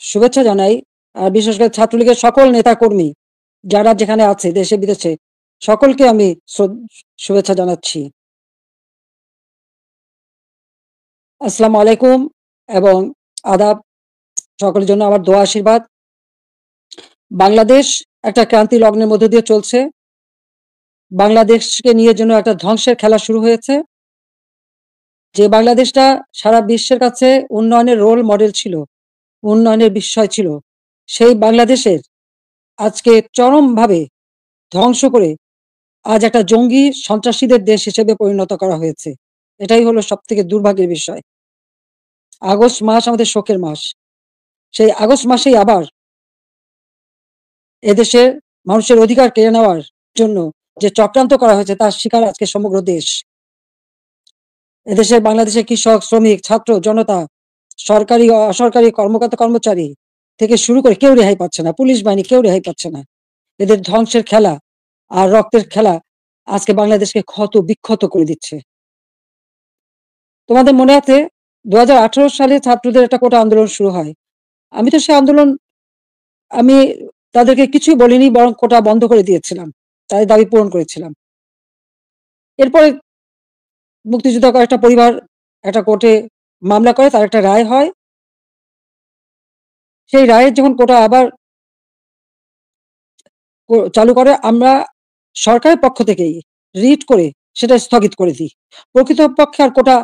শুভেচ্ছা জানাই। আর বিশেষ করে ছাত্রলীগের সকল নেতাকর্মী যারা যেখানে আছে দেশে বিদেশে সকলকে আমি শুভেচ্ছা জানাচ্ছি। আসসালামু আলাইকুম এবং আদাব। সকলের জন্য আমার দোয়া আশীর্বাদ। বাংলাদেশ একটা ক্রান্তি লগ্নের মধ্যে দিয়ে চলছে। বাংলাদেশকে নিয়ে যেন একটা ধ্বংসের খেলা শুরু হয়েছে। যে বাংলাদেশটা সারা বিশ্বের কাছে উন্নয়নের রোল মডেল ছিল, উন্নয়নের বিস্ময় ছিল, সেই বাংলাদেশের আজকে চরমভাবে ধ্বংস করে আজ একটা জঙ্গি সন্ত্রাসীদের দেশ হিসেবে পরিণত করা হয়েছে। এটাই হলো সবথেকে দুর্ভাগ্যের বিষয়। আগস্ট মাস আমাদের শোকের মাস। সেই আগস্ট মাসেই আবার এদেশের মানুষের অধিকার কেড়ে নেওয়ার জন্য যে চক্রান্ত করা হয়েছে তার শিকার আজকে সমগ্র দেশ। এদেশের বাংলাদেশের কৃষক, শ্রমিক, ছাত্র, জনতা, সরকারি ও অসরকারি কর্মকর্তা কর্মচারী থেকে শুরু করে কেউ রেহাই পাচ্ছে না। পুলিশ বাহিনী কেউ রেহাই পাচ্ছে না। এদের ধ্বংসের খেলা আর রক্তের খেলা আজকে বাংলাদেশকে ক্ষত বিক্ষত করে দিচ্ছে। তোমাদের মনে আছে ২০১৮ সালে ছাত্রদের একটা কোটা আন্দোলন শুরু হয়। আমি তো সে আন্দোলন আমি তাদেরকে কিছুই বলিনি, বরং কোটা বন্ধ করে দিয়েছিলাম। তাদের দাবি পূরণ করেছিলাম। এরপরে মুক্তিযোদ্ধা কয়েকটা পরিবার একটা কোর্টে মামলা করে, তার একটা রায় হয়। সেই রায়ের যখন কোটা আবার চালু করে, আমরা সরকারের পক্ষ থেকেই রিট করে সেটা স্থগিত করে দিই। প্রকৃতপক্ষে আর কোটা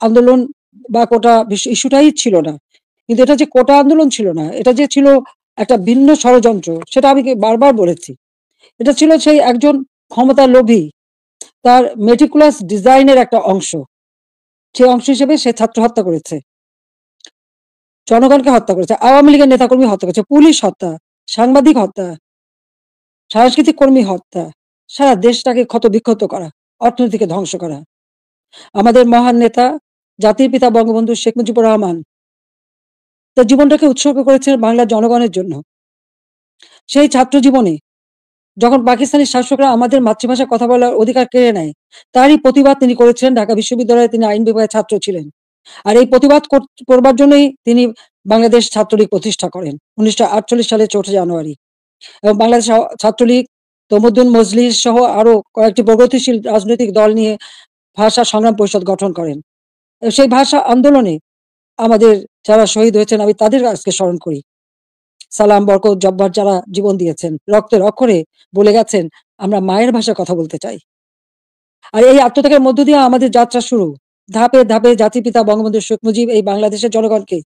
আন্দোলন বা কোটা ইস্যুটাই ছিল না। কিন্তু এটা যে কোটা আন্দোলন ছিল না, এটা যে ছিল একটা ভিন্ন ষড়যন্ত্র, সেটা আমি বারবার বলেছি। এটা ছিল সেই একজন ক্ষমতার লোভী, তার মেটিকুলাস ডিজাইনের একটা অংশ। সেই অংশ হিসেবে সে ছাত্র হত্যা করেছে, জনগণকে হত্যা করেছে, আওয়ামী লীগের নেতাকর্মী হত্যা করেছে, পুলিশ হত্যা, সাংবাদিক হত্যা, সাংস্কৃতিক কর্মী হত্যা, সারা দেশটাকে ক্ষত বিক্ষত করা, অর্থনীতিকে ধ্বংস করা। আমাদের মহান নেতা জাতির পিতা বঙ্গবন্ধু শেখ মুজিবুর রহমান তার জীবনটাকে উৎসর্গ করেছেন বাংলার জনগণের জন্য। সেই ছাত্র জীবনে যখন পাকিস্তানি শাসকরা আমাদের মাতৃভাষায় কথা বলার অধিকার কেড়ে নেয়, তারই প্রতিবাদ তিনি করেছিলেন। ঢাকা বিশ্ববিদ্যালয়ে তিনি আইন বিভাগের ছাত্র ছিলেন। আর এই প্রতিবাদ করবার জন্যই তিনি বাংলাদেশ ছাত্রলীগ প্রতিষ্ঠা করেন ১৯৪৮ সালে ৪ জানুয়ারি। এবং বাংলাদেশ ছাত্রলীগ, তমুদ্দুন মজলিস সহ আরো কয়েকটি প্রগতিশীল রাজনৈতিক দল নিয়ে ভাষা সংগ্রাম পরিষদ গঠন করেন। সেই ভাষা আন্দোলনে আমাদের যারা শহীদ হয়েছেন আমি তাদের আজকে স্মরণ করি। সালাম, বরকত, জব্বার যারা জীবন দিয়েছেন, রক্তের অক্ষরে বলে গেছেন আমরা মায়ের ভাষায় কথা বলতে চাই। আর এই আত্মত্যাগের মধ্য দিয়ে আমাদের যাত্রা শুরু। ধাপে ধাপে জাতির পিতা বঙ্গবন্ধু শেখ মুজিব এই বাংলাদেশের জনগণকে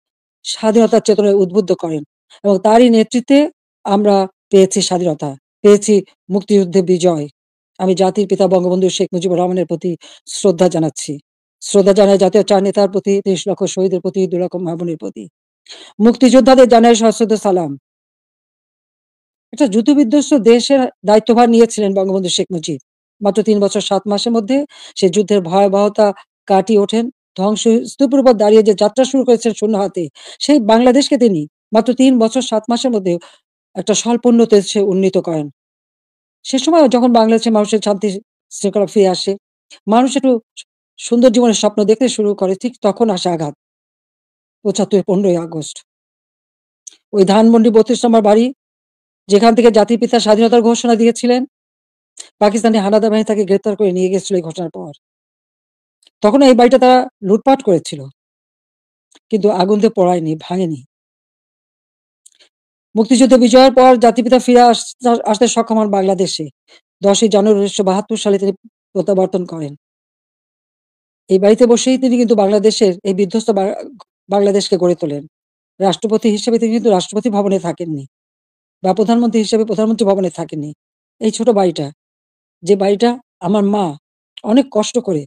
স্বাধীনতার চেতনায় উদ্বুদ্ধ করেন এবং তারই নেতৃত্বে আমরা পেয়েছি স্বাধীনতা, পেয়েছি মুক্তিযুদ্ধে বিজয়। আমি জাতির পিতা বঙ্গবন্ধু শেখ মুজিবুর রহমানের প্রতি শ্রদ্ধা জানাচ্ছি। শ্রদ্ধা জানাই জাতীয় চার নেতার প্রতি, ৩০ লক্ষ শহীদের প্রতি, ২ লক্ষ মা বোনের প্রতি। মুক্তিযোদ্ধাদের জানাই সশ্রদ্ধ সালাম। একটা যুদ্ধবিধ্বস্ত দেশের দায়িত্বভার নিয়েছিলেন বঙ্গবন্ধু শেখ মুজিব। মাত্র ৩ বছর ৭ মাসের মধ্যে সে যুদ্ধের ভয়াবহতা কাটিয়ে ওঠেন। ধ্বংসস্তূপের উপর দাঁড়িয়ে যে যাত্রা শুরু করেছেন শূন্য হাতে, সেই বাংলাদেশকে তিনি মাত্র ৩ বছর ৭ মাসের মধ্যে একটা স্বল্পোন্নত দেশে উন্নীত করেন। সে সময় যখন বাংলাদেশের মানুষের শান্তি শৃঙ্খলা ফিরে আসে, মানুষ একটু সুন্দর জীবনের স্বপ্ন দেখতে শুরু করে, ঠিক তখন আসে আঘাত। ৭৫ ১৫ই আগস্ট। ওই ধানমন্ডি ৩২ নম্বর বাড়ি, যেখান থেকে জাতির পিতা স্বাধীনতার ঘোষণা দিয়েছিলেন, পাকিস্তানি হানাদার বাহিনী তাকে গ্রেপ্তার করে নিয়ে গেছিল এই ঘটনার পর। তখন এই বাড়িটা তারা লুটপাট করেছিল, কিন্তু আগুন দিয়ে পোড়ায়নি, ভাঙেনি। মুক্তিযুদ্ধে বিজয়ের পর জাতির পিতা ফিরে আসতে সক্ষম হন বাংলাদেশে। ১০ই জানুয়ারি ১৯৭২ সালে তিনি প্রত্যাবর্তন করেন। এই বাড়িতে বসেই তিনি কিন্তু বাংলাদেশের এই বিধ্বস্ত বাংলাদেশকে গড়ে তোলেন। রাষ্ট্রপতি হিসেবে তিনি কিন্তু রাষ্ট্রপতি ভবনে থাকেননি, বা প্রধানমন্ত্রী হিসেবে প্রধানমন্ত্রী ভবনে থাকেননি। এই ছোট বাড়িটা, যে বাড়িটা আমার মা অনেক কষ্ট করে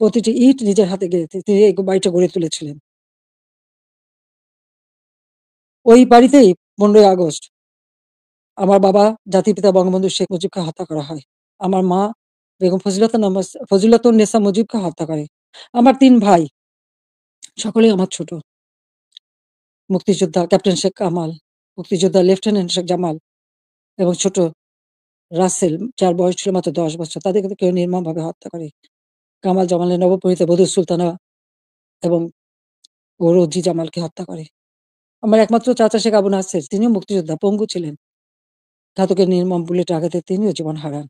প্রতিটি ইট নিজের হাতে গেঁথে তিনি এই বাড়িটা গড়ে তুলেছিলেন। ওই বাড়িতেই ১৫ই আগস্ট আমার বাবা জাতির পিতা বঙ্গবন্ধু শেখ মুজিবকে হত্যা করা হয়। আমার মা বেগম ফজিলাতুন্নেছা মুজিবকে হত্যা করে। আমার ৩ ভাই, সকলেই আমার ছোট। মুক্তিযোদ্ধা ক্যাপ্টেন শেখ কামাল, মুক্তিযোদ্ধা লেফটেন্যান্ট শেখ জামাল এবং ছোট রাসেল, যার বয়স ছিল মাত্র ১০ বছর। তাদেরকে তো কেউ নির্মমভাবে হত্যা করে। কামাল জামালের নবপরিণীতা বধূ সুলতানা এবং ও রোজি জামালকে হত্যা করে। আমার একমাত্র চাচা শেখ আবু নাসের, তিনিও মুক্তিযোদ্ধা, পঙ্গু ছিলেন। ঘাতকের নির্মম বুলেট আঘাতে তিনিও জীবন হারান।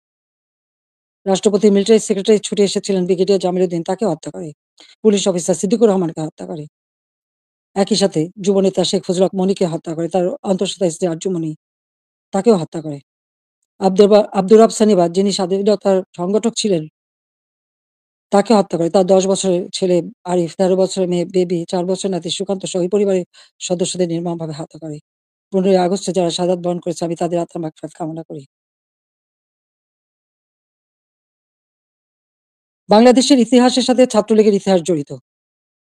রাষ্ট্রপতি মিলিটারি সেক্রেটারি ছুটে এসেছিলেন ব্রিগেডিয়ার জামিল উদ্দিন, তাকে হত্যা করে। পুলিশ অফিসার সিদ্দিকুর রহমানকে হত্যা করে। একই সাথে যুবনেতা শেখ ফজলুল হক মনিকে হত্যা করে, তার অন্তঃসত্ত্বা স্ত্রী আরজু মনি, তাকেও হত্যা করে। আব্দুর রব সানিবাদ, যিনি স্বাধীনতার সংগঠক ছিলেন, তাকে হত্যা করে। তার ১০ বছরের ছেলে আরিফ, ১৩ বছরের মেয়ে বেবি, ৪ বছরের নাতি সুকান্ত সহ এই পরিবারের সদস্যদের নির্মমভাবে হত্যা করে। ১৫ই আগস্টে যারা শাহাদাত বরণ করেছে, আমি তাদের আত্মার মাগফিরাত কামনা করি। বাংলাদেশের ইতিহাসের সাথে ছাত্রলীগের ইতিহাস জড়িত।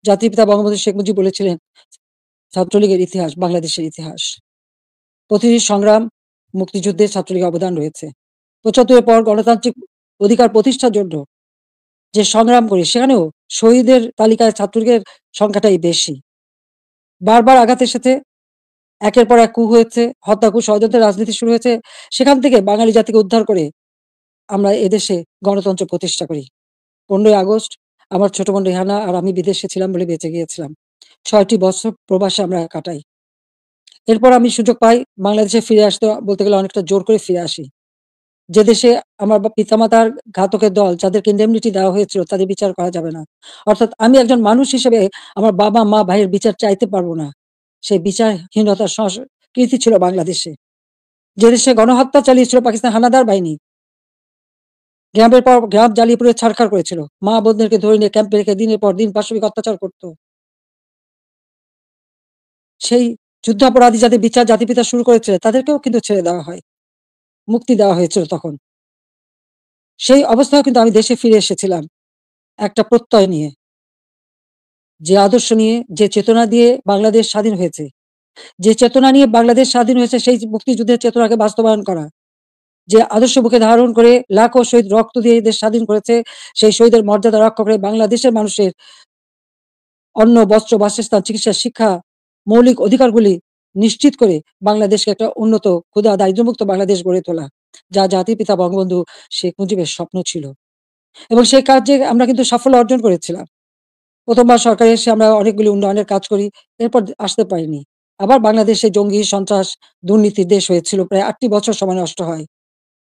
জাতির পিতা বঙ্গবন্ধু শেখ মুজিব বলেছিলেন, ছাত্রলীগের ইতিহাস বাংলাদেশের ইতিহাস। প্রতিটি সংগ্রাম, মুক্তিযুদ্ধে ছাত্রলীগের অবদান রয়েছে। ৭৫ এর পর গণতান্ত্রিক অধিকার প্রতিষ্ঠার জন্য যে সংগ্রাম করি, সেখানেও শহীদের তালিকায় ছাত্রলীগের সংখ্যাটাই বেশি। বারবার আঘাত এসেছে, একের পর এক কূপ হয়েছে, হত্যা, কূপ, ষড়যন্ত্রের রাজনীতি শুরু হয়েছে। সেখান থেকে বাঙালি জাতিকে উদ্ধার করে আমরা এদেশে গণতন্ত্র প্রতিষ্ঠা করি। ১৫ই আগস্ট আমার ছোট বোন রেহানা আর আমি বিদেশে ছিলাম বলে বেঁচে গিয়েছিলাম। ৬টি বছর প্রবাসে আমরা কাটাই। এরপর আমি সুযোগ পাই বাংলাদেশে ফিরে আসতে, বলতে গেলে অনেকটা জোর করে ফিরে আসি। যে দেশে আমার পিতামাতার ঘাতকের দল, যাদেরকে ইন্ডেমনিটি দেওয়া হয়েছিল, তাদের বিচার করা যাবে না। অর্থাৎ আমি একজন মানুষ হিসেবে আমার বাবা, মা, ভাইয়ের বিচার চাইতে পারব না। সেই বিচারহীনতার সংস্কৃতি ছিল বাংলাদেশে। যে দেশে গণহত্যা চালিয়েছিল পাকিস্তান হানাদার বাহিনী, গ্রামের পর গ্রাম জ্বালিয়ে পুড়িয়ে ছারখার করেছিল। মা বোনদেরকে ধরে নিয়ে ক্যাম্পে রেখে দিনের পর দিন পাশবিক অত্যাচার করত। সেই যুদ্ধাপরাধী যাদের বিচার জাতিপিতা শুরু করেছিল, তাদেরকেও কিন্তু ছেড়ে দেওয়া হয়। মুক্তি দেওয়া হয়েছিল তখন। সেই অবস্থায়ও কিন্তু আমি দেশে ফিরে এসেছিলাম একটা প্রত্যয় নিয়ে, যে আদর্শ নিয়ে, যে চেতনা দিয়ে বাংলাদেশ স্বাধীন হয়েছে। যে চেতনা নিয়ে বাংলাদেশ স্বাধীন হয়েছে, সেই মুক্তিযুদ্ধের চেতনাকে বাস্তবায়ন করা। যে আদর্শ বুকে ধারণ করে লাখো শহীদ রক্ত দিয়ে দেশ স্বাধীন করেছে, সেই শহীদের মর্যাদা রক্ষা করে বাংলাদেশের মানুষের অন্ন, বস্ত্র, বাসস্থান, চিকিৎসা, শিক্ষা, মৌলিক অধিকারগুলি নিশ্চিত করে বাংলাদেশকে একটা উন্নত, ক্ষুধা, দারিদ্র্যমুক্ত বাংলাদেশ গড়ে তোলা, যা জাতির পিতা বঙ্গবন্ধু শেখ মুজিবের স্বপ্ন ছিল। এবং সেই কাজে আমরা কিন্তু সাফল্য অর্জন করেছিলাম। ১ম বার সরকারে এসে আমরা অনেকগুলি উন্নয়নের কাজ করি। এরপর আসতে পারিনি। আবার বাংলাদেশে জঙ্গি, সন্ত্রাস, দুর্নীতির দেশ হয়েছিল। প্রায় ৮ টি বছর সময় নষ্ট হয়।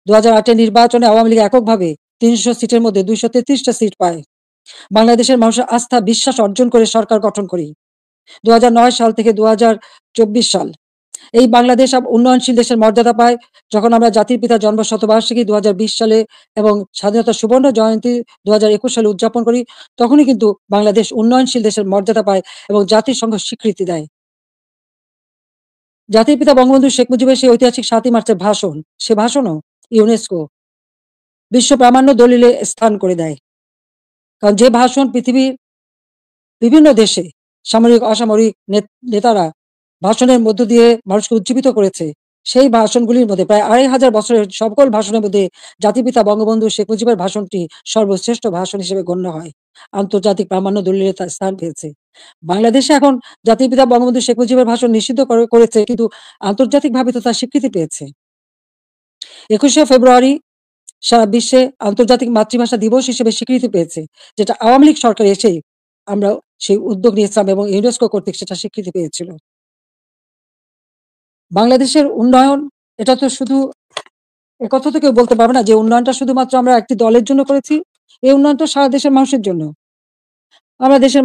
২০০৮ এর নির্বাচনে আওয়ামী লীগ এককভাবে ৩০০ সিটের মধ্যে ২৩৩ টা সিট পায়। বাংলাদেশের মানুষের আস্থা, বিশ্বাস অর্জন করে সরকার গঠন করি। ২০০৯ সাল থেকে ২০২৪ সাল এই বাংলাদেশ উন্নয়নশীল দেশের মর্যাদা পায়। যখন আমরা জাতির পিতার জন্ম শতবার্ষিকী ২০২০ সালে এবং স্বাধীনতার সুবর্ণ জয়ন্তী ২০২১ সালে উদযাপন করি, তখনই কিন্তু বাংলাদেশ উন্নয়নশীল দেশের মর্যাদা পায় এবং জাতিসংঘ স্বীকৃতি দেয়। জাতির পিতা বঙ্গবন্ধু শেখ মুজিবের সেই ঐতিহাসিক ৭ই মার্চের ভাষণ, সে ভাষণও ইউনেস্কো বিশ্ব প্রামাণ্য দলিলে স্থান করে দেয়। কারণ যে ভাষণ পৃথিবীর বিভিন্ন দেশে সামরিক, অসামরিক নেতারা ভাষণের মধ্য দিয়ে মানুষকে উজ্জীবিত করেছে, সেই ভাষণগুলির মধ্যে প্রায় ২৫০০ বছরের সকল ভাষণের মধ্যে জাতির পিতা বঙ্গবন্ধু শেখ মুজিবের ভাষণটি সর্বশ্রেষ্ঠ ভাষণ হিসেবে গণ্য হয়। আন্তর্জাতিক প্রামাণ্য দলিলে তার স্থান পেয়েছে। বাংলাদেশে এখন জাতির পিতা বঙ্গবন্ধু শেখ মুজিবের ভাষণ নিষিদ্ধ করেছে, কিন্তু আন্তর্জাতিকভাবে তো তার স্বীকৃতি পেয়েছে। ২১শে ফেব্রুয়ারি সারা বিশ্বে আন্তর্জাতিক মাতৃভাষা দিবস হিসেবে স্বীকৃতি পেয়েছে, যেটা আওয়ামী লীগ সরকার এসেই আমরা সেই উদ্যোগ নিয়েছিলাম এবং ইউনেস্কো কর্তৃক সেটা স্বীকৃতি পেয়েছিল। বাংলাদেশের উন্নয়ন, এটা তো শুধু একথা তো কেউ বলতে পারবে না যে উন্নয়নটা শুধুমাত্র আমরা একটি দলের জন্য করেছি। এই উন্নয়ন তো সারা দেশের মানুষের জন্য। আমরা দেশের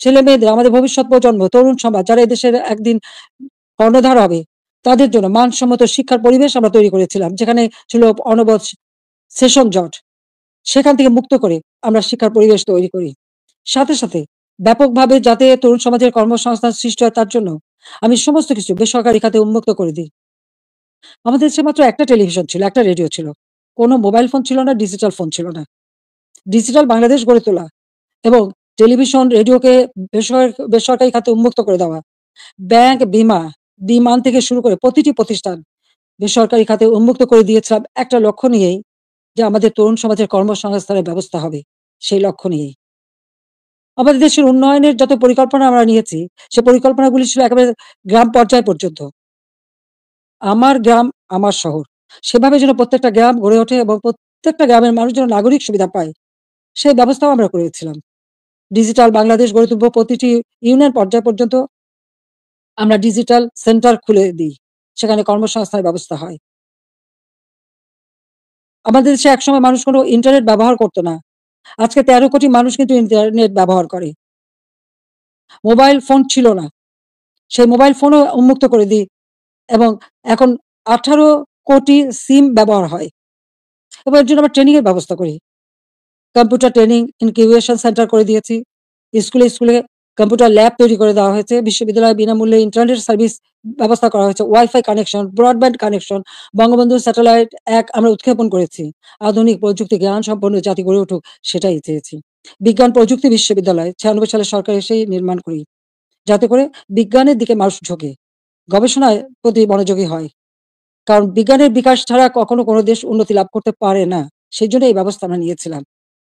ছেলে-মেয়েদের, আমাদের ভবিষ্যৎ প্রজন্ম, তরুণ সমাজ, যারা এদেশের একদিন কর্ণধার হবে, তাদের জন্য মানসম্মত শিক্ষার পরিবেশ আমরা তৈরি করেছিলাম। যেখানে ছিল অনবৎ সেশন জট। সেখান থেকে মুক্ত করে আমরা শিক্ষার পরিবেশ তৈরি করি। সাথে, সাথে ব্যাপকভাবে যাতে তরুণ সমাজের কর্মসংস্থান সৃষ্টি হয়, তার জন্য আমি সমস্ত কিছু বেসরকারি খাতে উন্মুক্ত করে দিই। আমাদের দেশে মাত্র একটা টেলিভিশন ছিল, একটা রেডিও ছিল। কোনো মোবাইল ফোন ছিল না, ডিজিটাল ফোন ছিল না। ডিজিটাল বাংলাদেশ গড়ে তোলা এবং টেলিভিশন, রেডিওকে বেসরকারি খাতে উন্মুক্ত করে দেওয়া। ব্যাংক, বিমান থেকে শুরু করে প্রতিটি প্রতিষ্ঠান বেসরকারি খাতে উন্মুক্ত করে দিয়েছিলাম একটা লক্ষ্য নিয়েই, যে আমাদের তরুণ সমাজের কর্মসংস্থানের ব্যবস্থা হবে, সেই লক্ষ্য নিয়েই। আমাদের দেশের উন্নয়নের যত পরিকল্পনা আমরা নিয়েছি, সে পরিকল্পনাগুলি ছিল একেবারে গ্রাম পর্যায় পর্যন্ত। আমার গ্রাম, আমার শহর। সেভাবে যেন প্রত্যেকটা গ্রাম গড়ে ওঠে এবং প্রত্যেকটা গ্রামের মানুষ যেন নাগরিক সুবিধা পায়, সেই ব্যবস্থাও আমরা করেছিলাম। ডিজিটাল বাংলাদেশ গড়ে তুলব প্রতিটি ইউনিয়ন পর্যায় পর্যন্ত। আমরা ডিজিটাল সেন্টার খুলে দিই। সেখানে কর্মসংস্থানের ব্যবস্থা হয়। আমাদের দেশে একসময় মানুষ কোনো ইন্টারনেট ব্যবহার করত না। আজকে ১৩ কোটি মানুষ কিন্তু ইন্টারনেট ব্যবহার করে। মোবাইল ফোন ছিল না। সেই মোবাইল ফোনও উন্মুক্ত করে দিই এবং এখন ১৮ কোটি সিম ব্যবহার হয় এবং এর জন্য আমরা ট্রেনিং এর ব্যবস্থা করি। কম্পিউটার ট্রেনিং ইনকিউবেশন সেন্টার করে দিয়েছি। স্কুলে কম্পিউটার ল্যাব তৈরি করে দেওয়া হয়েছে। বিশ্ববিদ্যালয়ে বিনামূল্যে ইন্টারনেট সার্ভিস ব্যবস্থা করা হয়েছে। Wifi connection, broadband connection, Bangabandhu satellite ১ আমরা উৎক্ষেপণ করেছি। আধুনিক প্রযুক্তি জ্ঞান সম্পন্ন জাতি গড়ে উঠুক সেটাই চেয়েছি। বিজ্ঞান প্রযুক্তি বিশ্ববিদ্যালয় ৯৬ সালে সরকার এসেই নির্মাণ করি। যাতে করে বিজ্ঞানের দিকে মানুষ ঝোঁকে, গবেষণায় প্রতি মনোযোগী হয়। কারণ বিজ্ঞানের বিকাশ ছাড়া কখনো কোনো দেশ উন্নতি লাভ করতে পারে না। সেজন্য এই ব্যবস্থা আমরা নিয়েছিলাম।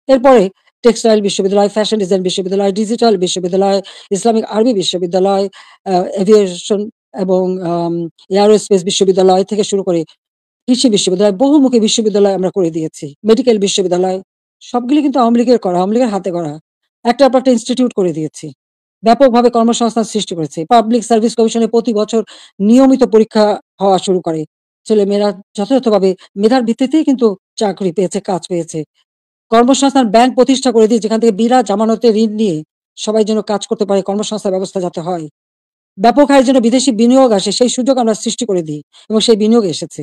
এরপরে টেক্সটাইল বিশ্ববিদ্যালয়, ফ্যাশন ডিজাইন বিশ্ববিদ্যালয়, ডিজিটাল বিশ্ববিদ্যালয়, ইসলামিক আরবি বিশ্ববিদ্যালয়, এভিয়েশন এবং এয়ারোস্পেস বিশ্ববিদ্যালয় থেকে শুরু করে কৃষি বিশ্ববিদ্যালয়, বহুমুখী বিশ্ববিদ্যালয় আমরা করে দিয়েছি। মেডিকেল বিশ্ববিদ্যালয় সবগুলি কিন্তু আওয়ামী লীগের করা, আওয়ামী লীগের হাতে গড়া। একটার পর একটা ইনস্টিটিউট করে দিয়েছি। ব্যাপকভাবে কর্মসংস্থান সৃষ্টি করেছে। পাবলিক সার্ভিস কমিশনে প্রতি বছর নিয়মিত পরীক্ষা হওয়া শুরু করে। ছেলেমেয়েরা যথাযথভাবে মেধার ভিত্তিতেই কিন্তু চাকরি পেয়েছে, কাজ পেয়েছে। কর্মসংস্থান ব্যাংক প্রতিষ্ঠা করে দিই যেখান থেকে বিনা জামানতে ঋণ নিয়ে সবাই যেন কাজ করতে পারে, কর্মসংস্থান ব্যবস্থা যাতে হয়। ব্যাপক হারে যেন বিদেশি বিনিয়োগ আসে সেই সুযোগ আমরা সৃষ্টি করে দিই এবং সেই বিনিয়োগ এসেছে।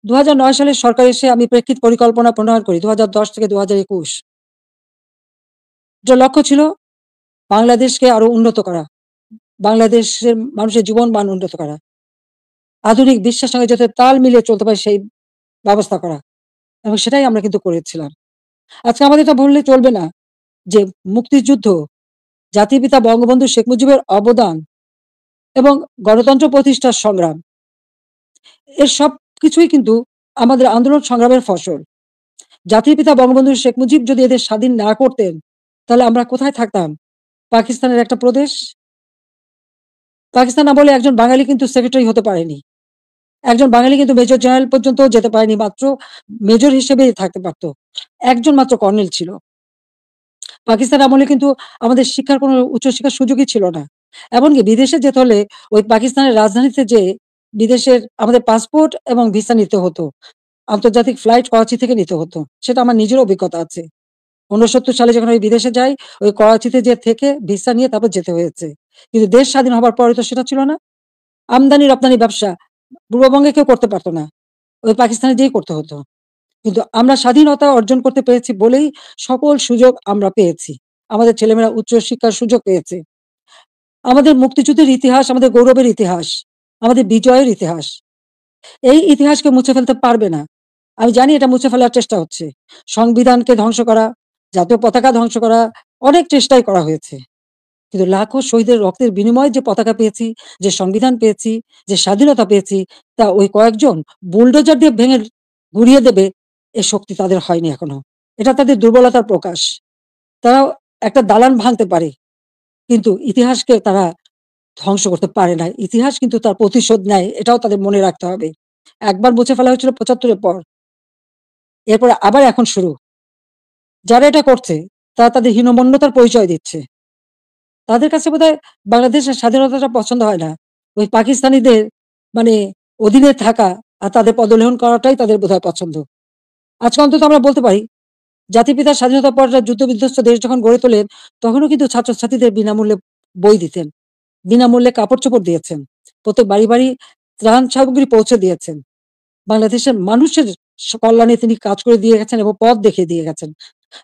২০০৯ সালে সরকার এসে আমি প্রেক্ষিত পরিকল্পনা প্রণয়ন করি ২০১০ থেকে ২০২১। যার লক্ষ্য ছিল বাংলাদেশকে আরো উন্নত করা, বাংলাদেশের মানুষের জীবন মান উন্নত করা, আধুনিক বিশ্বের সঙ্গে যাতে তাল মিলিয়ে চলতে পারে সেই ব্যবস্থা করা এবং সেটাই আমরা কিন্তু করেছিলাম। আজকে আমাদের এটা বললে চলবে না যে মুক্তিযুদ্ধ, জাতির পিতা বঙ্গবন্ধু শেখ মুজিবের অবদান এবং গণতন্ত্র প্রতিষ্ঠার সংগ্রাম, এর সবকিছুই কিন্তু আমাদের আন্দোলন সংগ্রামের ফসল। জাতির পিতা বঙ্গবন্ধু শেখ মুজিব যদি এদের স্বাধীন না করতেন, তাহলে আমরা কোথায় থাকতাম? পাকিস্তানের একটা প্রদেশ। পাকিস্তান আমলে একজন বাঙালি কিন্তু সেক্রেটারি হতে পারেনি। একজন বাঙালি কিন্তু মেজর জেনারেল পর্যন্তও যেতে পারেনি, মাত্র মেজর হিসেবেই থাকতে পারত। একজন মাত্র কর্নেল ছিল। পাকিস্তান আমলে কিন্তু আমাদের শিক্ষার কোনো উচ্চশিক্ষার সুযোগই ছিল না। এমনকি বিদেশে যেতে হলে ওই পাকিস্তানের রাজধানীতে যেয়ে বিদেশের আমাদের পাসপোর্ট এবং ভিসা নিতে হতো। আন্তর্জাতিক ফ্লাইট করাচি থেকে নিতে হতো। সেটা আমার নিজের অভিজ্ঞতা আছে। ৬৯ সালে যখন আমি বিদেশে যাই, ওই করাচিতে যেয়ে থেকে ভিসা নিয়ে তারপর যেতে হয়েছে। কিন্তু দেশ স্বাধীন হবার পরে তো সেটা ছিল না। আমদানি-রপ্তানি ব্যবসা পূর্ববঙ্গে কেউ করতে পারত না। ওই পাকিস্তানে যেয়েই করতে হতো। কিন্তু আমরা স্বাধীনতা অর্জন করতে পেরেছি বলেই সকল সুযোগ আমরা পেয়েছি। আমাদের ছেলেমেয়েরা উচ্চশিক্ষার সুযোগ পেয়েছে। আমাদের মুক্তিযুদ্ধের ইতিহাস আমাদের গৌরবের ইতিহাস, আমাদের বিজয়ের ইতিহাস। এই ইতিহাসকে মুছে ফেলতে পারবে না। আমি জানি এটা মুছে ফেলার চেষ্টা হচ্ছে। সংবিধানকে ধ্বংস করা, জাতীয় পতাকা ধ্বংস করা, অনেক চেষ্টাই করা হয়েছে। কিন্তু লাখো শহীদের রক্তের বিনিময়ে যে পতাকা পেয়েছি, যে সংবিধান পেয়েছি, যে স্বাধীনতা পেয়েছি, তা ওই কয়েকজন বুলডোজার দিয়ে ভেঙে গুঁড়িয়ে দেবে এ শক্তি তাদের হয়নি এখনো। এটা তাদের দুর্বলতার প্রকাশ। তারা একটা দালান ভাঙতে পারে, কিন্তু ইতিহাসকে তারা ধ্বংস করতে পারে না। ইতিহাস কিন্তু তার প্রতিশোধ নেয়, এটাও তাদের মনে রাখতে হবে। একবার মুছে ফেলা হয়েছিল ৭৫ এর পর। এরপরে আবার এখন শুরু। যারা এটা করছে তারা তাদের হীনমন্যতার পরিচয় দিচ্ছে। তাদের কাছে বোধহয় বাংলাদেশের স্বাধীনতাটা পছন্দ হয় না। ওই পাকিস্তানিদের মানে অধীনে থাকা আর তাদের পদলেহন করাটাই তাদের বোধহয় পছন্দ। আজকে অন্তত আমরা বলতে পারি, জাতির পিতার স্বাধীনতার পর যুদ্ধ-বিধ্বস্ত দেশ যখন গড়ে তোলেন, তখনও কিন্তু ছাত্রছাত্রীদের বিনামূল্যে বই দিতেন। বিনামূল্যে কাপড়-চোপড় দিয়েছেন। প্রত্যেক বাড়ি ত্রাণ সামগ্রী পৌঁছে দিয়েছেন। বাংলাদেশের মানুষের কল্যাণে তিনি কাজ করে দিয়ে গেছেন এবং পথ দেখিয়ে দিয়ে গেছেন।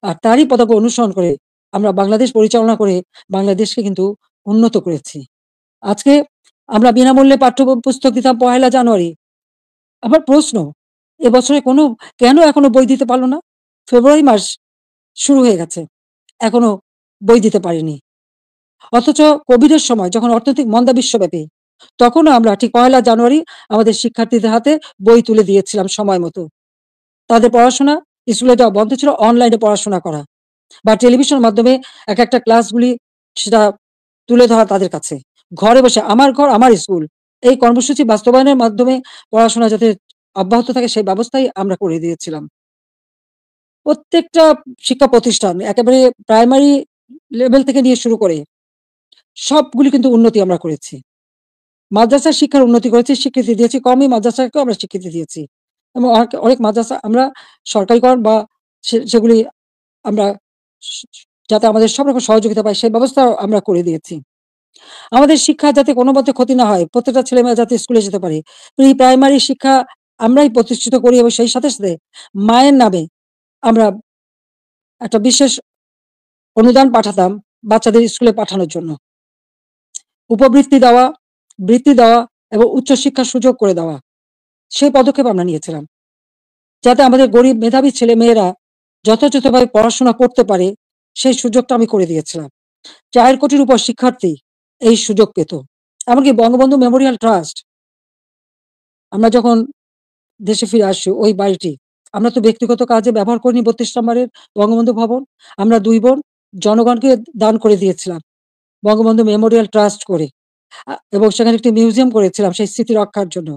আর তারই পতাকা অনুসরণ করে আমরা বাংলাদেশ পরিচালনা করে বাংলাদেশকে কিন্তু উন্নত করেছি। আজকে আমরা বিনামূল্যে পাঠ্যপুস্তক দিতাম ১লা জানুয়ারি। আমার প্রশ্ন, এবছরে কেন এখনো বই দিতে পারল না? ফেব্রুয়ারি মাস শুরু হয়ে গেছে। এখনো বই দিতে পারেনি। অথচ কোভিডের সময় যখন অর্থনৈতিক মন্দা বিশ্বব্যাপী, তখনও আমরা ঠিক ১লা জানুয়ারি আমাদের শিক্ষার্থীদের হাতে বই তুলে দিয়েছিলাম সময় মতো। তাদের পড়াশোনা স্কুলে যাওয়া বন্ধ ছিল, অনলাইনে পড়াশোনা করা বা টেলিভিশনের মাধ্যমে একটা ক্লাসগুলি সেটা তুলে ধরা তাদের কাছে। ঘরে বসে আমার ঘর আমার স্কুল এই কর্মসূচি বাস্তবায়নের মাধ্যমে পড়াশোনা যাতে অব্যাহত থাকে সেই ব্যবস্থাই আমরা করে দিয়েছিলাম। প্রত্যেকটা শিক্ষা প্রতিষ্ঠান একেবারে প্রাইমারি লেভেল থেকে নিয়ে শুরু করে সবগুলি কিন্তু উন্নতি আমরা করেছি। মাদ্রাসার শিক্ষার উন্নতি করেছি, স্বীকৃতি দিয়েছি, কওমি মাদ্রাসাকেও আমরা স্বীকৃতি দিয়েছি এবং অনেক মাদ্রাসা আমরা সরকারিকরণ বা সেগুলি আমরা যাতে আমাদের সব রকম সহযোগিতা পায় সেই ব্যবস্থাও আমরা করে দিয়েছি। আমাদের শিক্ষা যাতে কোনোমতে ক্ষতি না হয়, প্রত্যেকটা ছেলেমেয়ে যাতে স্কুলে যেতে পারে। প্রাইমারি শিক্ষা আমরাই প্রতিষ্ঠিত করি এবং সেই সাথে, সাথে মায়ের নামে আমরা একটা বিশেষ অনুদান পাঠাতাম বাচ্চাদের স্কুলে পাঠানোর জন্য। উপবৃত্তি দেওয়া, বৃত্তি দেওয়া এবং উচ্চশিক্ষার সুযোগ করে দেওয়া। সেই পদক্ষেপ আমরা নিয়েছিলাম। যাতে আমাদের গরিব মেধাবী ছেলেমেয়েরা যথাযথভাবে পড়াশোনা করতে পারে, সেই সুযোগটা আমি করে দিয়েছিলাম। ৪ কোটির উপর শিক্ষার্থী এই সুযোগ পেত। এমনকি বঙ্গবন্ধু মেমোরিয়াল ট্রাস্ট আমরা যখন দেশে ফিরে আসছি ওই বাড়িটি আমরা তো ব্যক্তিগত কাজে ব্যবহার করিনি ৩২ নম্বরের বঙ্গবন্ধু ভবন। আমরা ২ বোন জনগণকে দান করে দিয়েছিলাম বঙ্গবন্ধু মেমোরিয়াল ট্রাস্ট করে। এবং সেখানে একটি মিউজিয়াম করেছিলাম সেই স্মৃতি রক্ষার জন্য।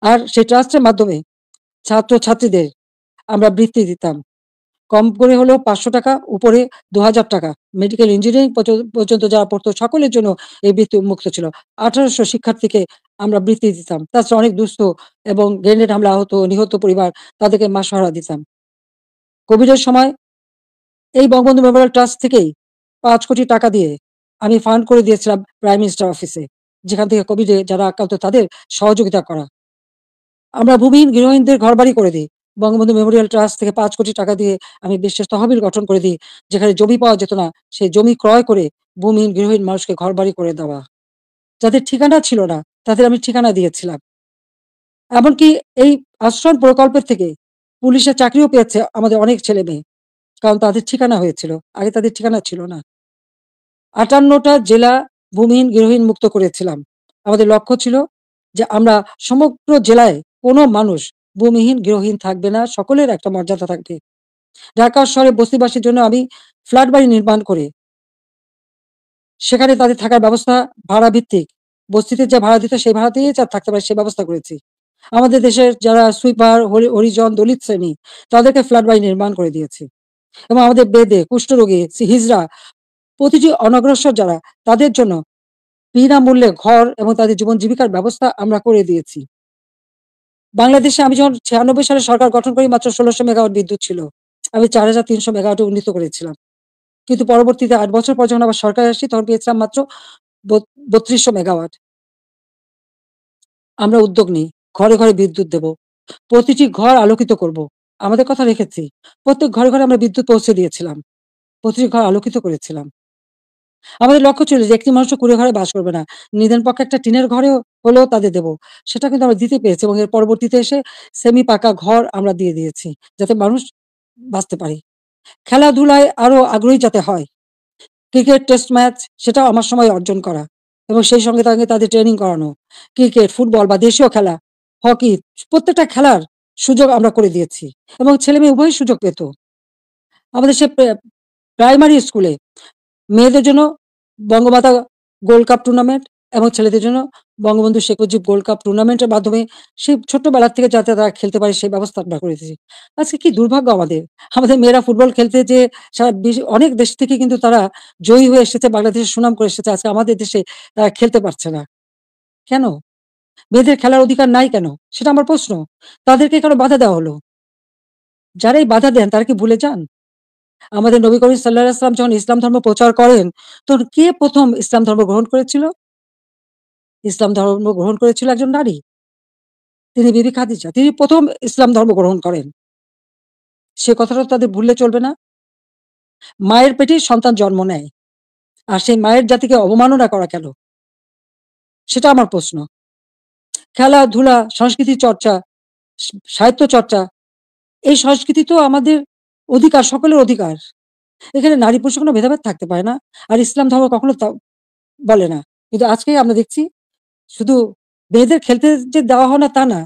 আর সেই ট্রাস্টের মাধ্যমে ছাত্রছাত্রীদের আমরা বৃত্তি দিতাম। কম করে হলেও ৳৫০০, উপরে ৳২,০০০। মেডিকেল ইঞ্জিনিয়ারিং পর্যন্ত যারা পড়তো সকলের জন্য এই বৃত্তি উন্মুক্ত ছিল। ১৮০০ শিক্ষার্থীকে আমরা বৃত্তি দিতাম। তাছাড়া অনেক দুস্থ এবং গ্রেনেড হামলা আহত, নিহত পরিবার তাদেরকে মাসোহারা দিতাম। কোভিডের সময় এই বঙ্গবন্ধু মেমোরিয়াল ট্রাস্ট থেকেই ৳৫,০০,০০,০০০ দিয়ে আমি ফান্ড করে দিয়েছিলাম প্রাইম মিনিস্টার অফিসে। যেখান থেকে কোভিডে যারা আক্রান্ত তাদের সহযোগিতা করা। আমরা ভূমিহীন গৃহহীনদের ঘরবাড়ি করে দিই। বঙ্গবন্ধু মেমোরিয়াল ট্রাস্ট থেকে ৳৫,০০,০০,০০০ দিয়ে আমি বিশেষ তহবিল গঠন করে দিই। যেখানে জমি পাওয়া যেত না, সেই জমি ক্রয় করে ভূমিহীন গৃহহীন মানুষকে ঘরবাড়ি করে দেওয়া। যাদের ঠিকানা ছিল না, তাদের আমি ঠিকানা দিয়েছিলাম। এমনকি এই আশ্রয় প্রকল্পের থেকে পুলিশের চাকরিও পেয়েছে আমাদের অনেক ছেলেমেয়ে। কারণ তাদের ঠিকানা হয়েছিল। আগে তাদের ঠিকানা ছিল না। ৫৮ টা জেলা ভূমিহীন গৃহহীন মুক্ত করেছিলাম। আমাদের লক্ষ্য ছিল যে আমরা সমগ্র জেলায় কোনো মানুষ ভূমিহীন গৃহহীন থাকবে না, সকলের একটা মর্যাদা থাকবে। ঢাকা শহরে বস্তিবাসীর জন্য আমি ফ্ল্যাট বাড়ি নির্মাণ করে সেখানে তাদের থাকার ব্যবস্থা ভাড়া ভিত্তিক। বস্তিতে যে ভাড়া দিত সেই ভাড়াতেই থাকতে পারে সে ব্যবস্থা করেছি। আমাদের দেশের যারা সুইপার, হরিজন, দলিত শ্রেণী তাদেরকে ফ্ল্যাট বাড়ি নির্মাণ করে দিয়েছি। এবং আমাদের বেদে, কুষ্ঠরোগী, হিজড়া প্রতিটি অনগ্রসর যারা তাদের জন্য বিনামূল্যে ঘর এবং তাদের জীবন জীবিকার ব্যবস্থা আমরা করে দিয়েছি। বাংলাদেশে আমি যখন ৯৬ সালে সরকার গঠন করি মাত্র ১৬০০ মেগাওয়াট বিদ্যুৎ ছিল। আমি ৪৩০০ মেগাওয়াটে উন্নীত করেছিলাম। কিন্তু পরবর্তীতে ৮ বছর পর যখন আবার সরকারে আসি তখন পেয়েছিলাম মাত্র ৩২০০ মেগাওয়াট। আমরা উদ্যোগ নিই। ঘরে, ঘরে বিদ্যুৎ দেব। প্রতিটি ঘর আলোকিত করব। আমাদের কথা রেখেছি। প্রত্যেক ঘরে, ঘরে আমরা বিদ্যুৎ পৌঁছে দিয়েছিলাম। প্রতিটি ঘর আলোকিত করেছিলাম। আমাদের লক্ষ্য ছিল যে একটি মানুষও কুঁড়ে ঘরে বাস করবে না। নিদেন পক্ষে একটা টিনের ঘরেও হলেও তাদের দেব। সেটা কিন্তু আমরা দিতে পেরেছি এবং এর পরবর্তীতে এসে সেমি পাকা ঘর আমরা দিয়ে দিয়েছি। যাতে মানুষ বাঁচতে পারে। খেলাধুলায় আরো আগ্রহী যাতে হয়। ক্রিকেট টেস্ট ম্যাচ সেটাও আমার সময় অর্জন করা এবং সেই সঙ্গে তাদের ট্রেনিং করানো। ক্রিকেট, ফুটবল বা দেশীয় খেলা, হকি প্রত্যেকটা খেলার সুযোগ আমরা করে দিয়েছি এবং ছেলেমেয়ে উভয়ই সুযোগ পেত। আমাদের সে প্রাইমারি স্কুলে মেয়েদের জন্য বঙ্গমাতা গোল্ড কাপ টুর্নামেন্ট এবং ছেলেদের জন্য বঙ্গবন্ধু শেখ মুজিব গোল্ড কাপ টুর্নামেন্টের মাধ্যমে সেই ছোট্টবেলা থেকে যাতে তারা খেলতে পারে সেই ব্যবস্থা আমরা করে দিয়েছি। আজকে কি দুর্ভাগ্য আমাদের। আমাদের মেয়েরা ফুটবল খেলতে যেয়ে সারা অনেক দেশ থেকে কিন্তু তারা জয়ী হয়ে এসেছে, বাংলাদেশের সুনাম করে এসেছে। আজকে আমাদের দেশে তারা খেলতে পারছে না। কেন? মেয়েদের খেলার অধিকার নাই কেন? সেটা আমার প্রশ্ন। তাদেরকে কেন বাধা দেওয়া হলো? যারা এই বাধা দেন তারা কি ভুলে যান? আমাদের নবী করিম সাল্লাল্লাহু আলাইহি ওয়াসাল্লাম যখন ইসলাম ধর্ম প্রচার করেন, তখন কে ১ম ইসলাম ধর্ম গ্রহণ করেছিল? ইসলাম ধর্ম গ্রহণ করেছিল একজন নারী। তিনি বিবি খাদিজা। তিনি ১ম ইসলাম ধর্ম গ্রহণ করেন। সে কথাটা তাদের ভুললে চলবে না। মায়ের পেটেই সন্তান জন্ম নেয়। আর সেই মায়ের জাতিকে অবমাননা করা কেন? সেটা আমার প্রশ্ন। খেলাধুলা, সংস্কৃতি চর্চা, সাহিত্য চর্চা, এই সংস্কৃতি তো আমাদের অধিকার, সকলের অধিকার। এখানে নারী পুরুষের কোনো ভেদাভেদ থাকতে পারে না। আর ইসলাম ধর্ম কখনো বলে না। কিন্তু আজকে আমরা দেখছি শুধু মেয়েদের খেলতে যে দেওয়া হয় না তা না।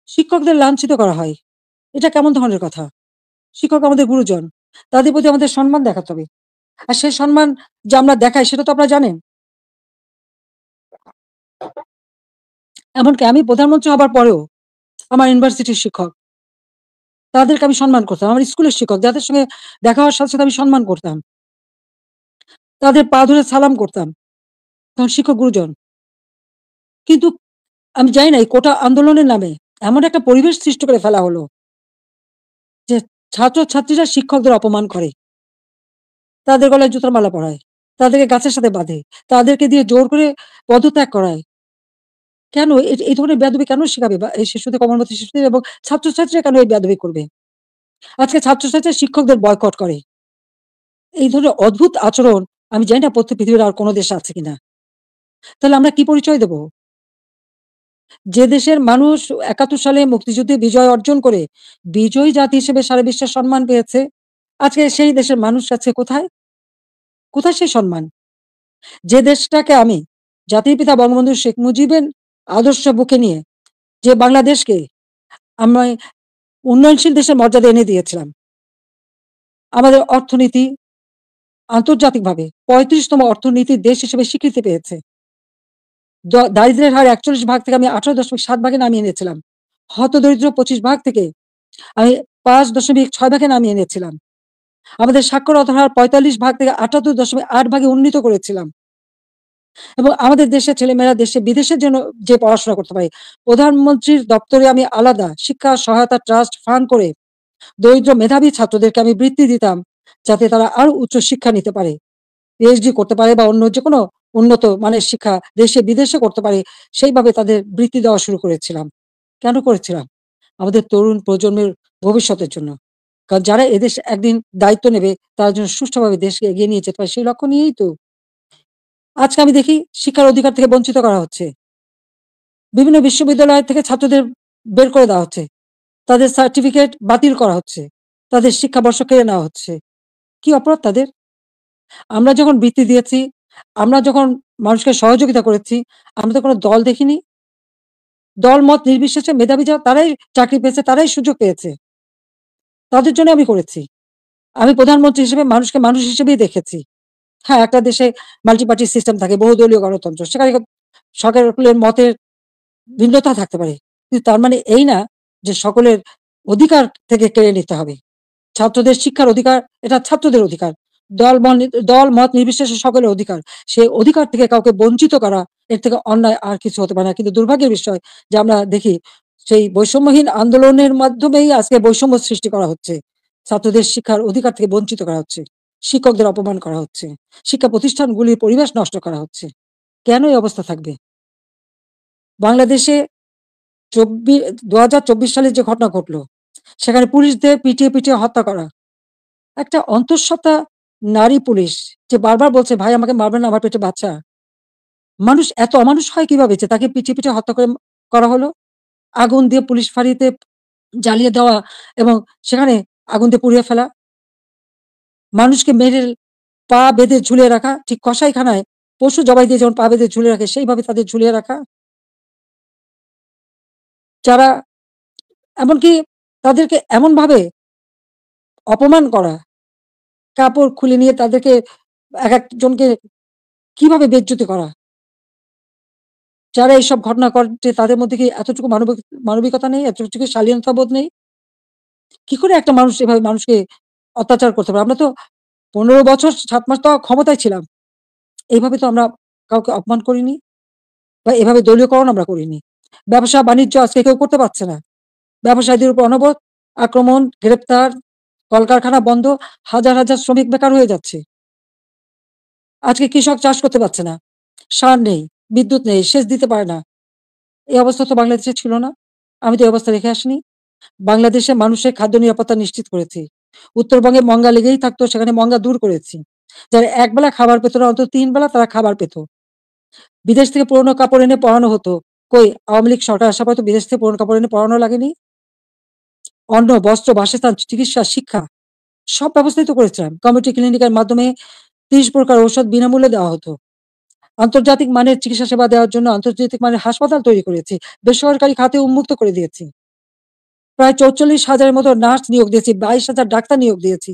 শিক্ষকদের লাঞ্ছিত করা হয়। এটা কেমন ধরনের কথা? শিক্ষক আমাদের গুরুজন। তাদের প্রতি আমাদের সম্মান দেখাতে হবে। আর সেই সম্মান যে আমরা দেখাই সেটা তো আপনারা জানেন। এমনকি আমি প্রধানমন্ত্রী হবার পরেও আমার ইউনিভার্সিটির শিক্ষক, তাদেরকে আমি সম্মান করতাম। আমার স্কুলের শিক্ষক যাদের সঙ্গে দেখা হওয়ার সাথে, সাথে আমি সম্মান করতাম। তাদের পা ধরে সালাম করতাম। তখন শিক্ষক গুরুজন। কিন্তু আমি জানি না এই কোটা আন্দোলনের নামে এমন একটা পরিবেশ সৃষ্টি করে ফেলা হলো যে ছাত্রছাত্রীরা শিক্ষকদের অপমান করে। তাদের গলায় জুতার মালা পরায়, তাদেরকে গাছের সাথে বাঁধে, তাদেরকে দিয়ে জোর করে পদত্যাগ করায়। কেন এই ধরনের বেয়াদবি কেন শিখাবে বা এই শিশুদের, কোমলমতি শিশুদের এবং ছাত্রছাত্রীরা কেন এই বেয়াদবি করবে? আজকে ছাত্রছাত্রীরা শিক্ষকদের বয়কট করে। এই ধরনের অদ্ভুত আচরণ আমি জানি না পৃথিবীর আর কোন দেশে আছে কিনা। তাহলে আমরা কি পরিচয় দেব? যে দেশের মানুষ ৭১ সালে মুক্তিযুদ্ধে বিজয় অর্জন করে বিজয়ী জাতি হিসেবে সারা বিশ্বে সম্মান পেয়েছে, আজকে সেই দেশের মানুষ আছে কোথায়? কোথায় সেই সম্মান? যে দেশটাকে আমি জাতির পিতা বঙ্গবন্ধু শেখ মুজিবের আদর্শ বুকে নিয়ে যে বাংলাদেশকে আমি উন্নয়নশীল দেশের মর্যাদা এনে দিয়েছিলাম। আমাদের অর্থনীতি আন্তর্জাতিকভাবে ৩৫ তম অর্থনীতির দেশ হিসেবে স্বীকৃতি পেয়েছে। দারিদ্র্যের হার ৪১ ভাগ থেকে আমি ১৮.৭ ভাগে নামিয়ে এনেছিলাম। হতদরিদ্র ২৫ ভাগ থেকে আমি ৫.৬ ভাগে নামিয়ে এনেছিলাম। আমাদের সাক্ষরতার হার ৪৫ ভাগ থেকে ৭৮.৮ ভাগে উন্নীত করেছিলাম। এবং আমাদের দেশের ছেলেমেয়েরা দেশে বিদেশের জন্য যে পড়াশোনা করতে পারে। প্রধানমন্ত্রীর দপ্তরে আমি আলাদা শিক্ষা সহায়তা ট্রাস্ট ফান্ড করে দরিদ্র মেধাবী ছাত্রদেরকে আমি বৃত্তি দিতাম, যাতে তারা আরো উচ্চ শিক্ষা নিতে পারে। পিএইচডি করতে পারে বা অন্য যেকোনো উন্নত মানের শিক্ষা দেশে বিদেশে করতে পারে, সেইভাবে তাদের বৃত্তি দেওয়া শুরু করেছিলাম। কেন করেছিলাম? আমাদের তরুণ প্রজন্মের ভবিষ্যতের জন্য। কারণ যারা এদেশ একদিন দায়িত্ব নেবে, তারা যেন সুষ্ঠুভাবে দেশকে এগিয়ে নিয়ে যেতে পারে, সেই লক্ষ্য নিয়েই তো। আজকে আমি দেখি শিক্ষার অধিকার থেকে বঞ্চিত করা হচ্ছে। বিভিন্ন বিশ্ববিদ্যালয় থেকে ছাত্রদের বের করে দেওয়া হচ্ছে। তাদের সার্টিফিকেট বাতিল করা হচ্ছে। তাদের শিক্ষাবর্ষ কেড়ে নেওয়া হচ্ছে। কি অপরাধ তাদের? আমরা যখন বৃত্তি দিয়েছি, আমরা যখন মানুষকে সহযোগিতা করেছি, আমরা তো কোনো দল দেখিনি। দল মত নির্বিশেষে মেধাবী যারা তারাই চাকরি পেয়েছে, তারাই সুযোগ পেয়েছে। তাদের জন্য আমি করেছি। আমি প্রধানমন্ত্রী হিসেবে মানুষকে মানুষ হিসেবেই দেখেছি। হ্যাঁ, একটা দেশে মাল্টি পার্টি সিস্টেম থাকে, বহুদলীয় গণতন্ত্র। সেখানে সকলের মতের ভিন্নতা থাকতে পারে। কিন্তু তার মানে এই না যে সকলের অধিকার থেকে কেড়ে নিতে হবে। ছাত্রদের শিক্ষার অধিকার, এটা ছাত্রদের অধিকার। দল মত নির্বিশেষে সকলের অধিকার। সেই অধিকার থেকে কাউকে বঞ্চিত করা, এর থেকে অন্যায় আর কিছু হতে পারে না। কিন্তু দুর্ভাগ্যের বিষয় যে আমরা দেখি সেই বৈষম্যহীন আন্দোলনের মাধ্যমেই আজকে বৈষম্য সৃষ্টি করা হচ্ছে। ছাত্রদের শিক্ষার অধিকার থেকে বঞ্চিত করা হচ্ছে। শিক্ষকদের অপমান করা হচ্ছে। শিক্ষা প্রতিষ্ঠানগুলির পরিবেশ নষ্ট করা হচ্ছে। কেন এই অবস্থা থাকবে? বাংলাদেশে ২০২৪ সালে যে ঘটনা ঘটলো, সেখানে পুলিশদের পিটিয়ে হত্যা করা। একটা অন্তঃসত্ত্বা নারী পুলিশ যে বারবার বলছে, "ভাই আমাকে মারবেন না, আমার পেটে বাচ্চা।" মানুষ এত অমানুষ হয় কিভাবে যে তাকে পিটিয়ে হত্যা করা হলো? আগুন দিয়ে পুলিশ ফাঁড়িতে জ্বালিয়ে দেওয়া এবং সেখানে আগুন দিয়ে পুড়িয়ে ফেলা। মানুষকে মেরে পা বেঁধে ঝুলিয়ে রাখা, ঠিক কসাইখানায় পশু জবাই দিয়ে যেমন পা বেঁধে ঝুলিয়ে রাখে, সেইভাবে তাদের ঝুলিয়ে রাখা। যারা এমনকি তাদেরকে এমনভাবে অপমান করা, কাপড় খুলে নিয়ে তাদেরকে একেকজনকে কিভাবে বেইজ্জতি করা। যারা এইসব ঘটনা ঘটে তাদের মধ্যে কি এতটুকু মানবিকতা নেই? এতটুকু শালীনতাবোধ নেই? কি করে একটা মানুষ এভাবে মানুষকে অত্যাচার করতে পারে? আমরা তো ১৫ বছর ৭ মাস তো ক্ষমতায় ছিলাম। এইভাবে তো আমরা কাউকে অপমান করিনি বা এভাবে দলীয়করণ আমরা করিনি। ব্যবসা-বাণিজ্য আজকে কেউ করতে পারছে না। ব্যবসায়ীদের উপর অনবরত আক্রমণ, গ্রেপ্তার, কলকারখানা বন্ধ, হাজার শ্রমিক বেকার হয়ে যাচ্ছে। আজকে কৃষক চাষ করতে পারছে না। সার নেই, বিদ্যুৎ নেই, সেচ দিতে পারে না। এই অবস্থা তো বাংলাদেশে ছিল না। আমি তো এই অবস্থা রেখে আসিনি। বাংলাদেশে মানুষের খাদ্য নিরাপত্তা নিশ্চিত করেছি। উত্তরবঙ্গে মঙ্গা লেগেই থাকতো, সেখানে মঙ্গা দূর করেছি। যারা একবেলা খাবার পেত না, অন্তত ৩ বেলা তারা খাবার পেত। বিদেশ থেকে পুরনো কাপড় এনে পরানো হতো। কই আওয়ামী লীগ সরকার আসার পর তো বিদেশ থেকে পুরনো কাপড় এনে পরানো লাগেনি? অন্ন, বস্ত্র, বাসস্থান, চিকিৎসা, শিক্ষা সব ব্যবস্থাই তো করেছিলাম। কমিউনিটি ক্লিনিকের মাধ্যমে ৩০ প্রকার ঔষধ বিনামূল্যে দেওয়া হতো। আন্তর্জাতিক মানের চিকিৎসা সেবা দেওয়ার জন্য আন্তর্জাতিক মানের হাসপাতাল তৈরি করেছি। বেসরকারি খাতে উন্মুক্ত করে দিয়েছি। প্রায় ৪৪,০০০ এর মতো নার্স নিয়োগ দিয়েছি, ২২,০০০ ডাক্তার নিয়োগ দিয়েছি।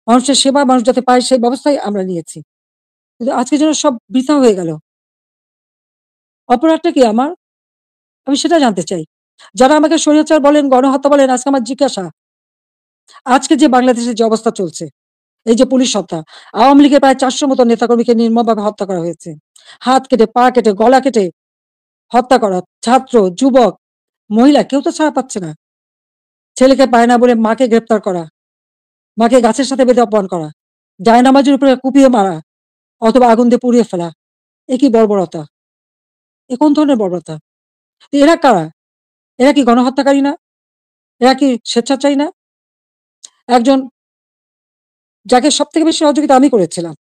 মানুষের সেবা মানুষ যাতে পায় সেই ব্যবস্থাই আমরা নিয়েছি। কিন্তু আজকে যেন সব বৃথা হয়ে গেল। অপরাধটা কি আমার? আমি সেটা জানতে চাই। যারা আমাকে স্বৈরাচার বলেন, গণহত্যা বলেন, আজকে আমার জিজ্ঞাসা, আজকে যে বাংলাদেশের যে অবস্থা চলছে, এই যে পুলিশ হত্যা, আওয়ামী লীগের প্রায় ৪০০ মতো নেতাকর্মীকে নির্মমভাবে হত্যা করা হয়েছে। হাত কেটে, পা কেটে, গলা কেটে হত্যা করা, ছাত্র, যুবক, মহিলা কেউ তো ছাড়া পাচ্ছে না। ছেলেকে পায় না বলে মাকে গ্রেপ্তার করা, মাকে গাছের সাথে বেঁধে অপমান করা, জায়নামাজের উপরে কুপিয়ে মারা অথবা আগুন দিয়ে পুড়িয়ে ফেলা। এ কি বর্বরতা? এ কোন ধরনের বর্বরতা? এরা কারা? এরা কি গণহত্যাকারী না? এরা কি স্বেচ্ছাচারী না? একজন যাকে সবথেকে বেশি সহযোগিতা আমি করেছিলাম,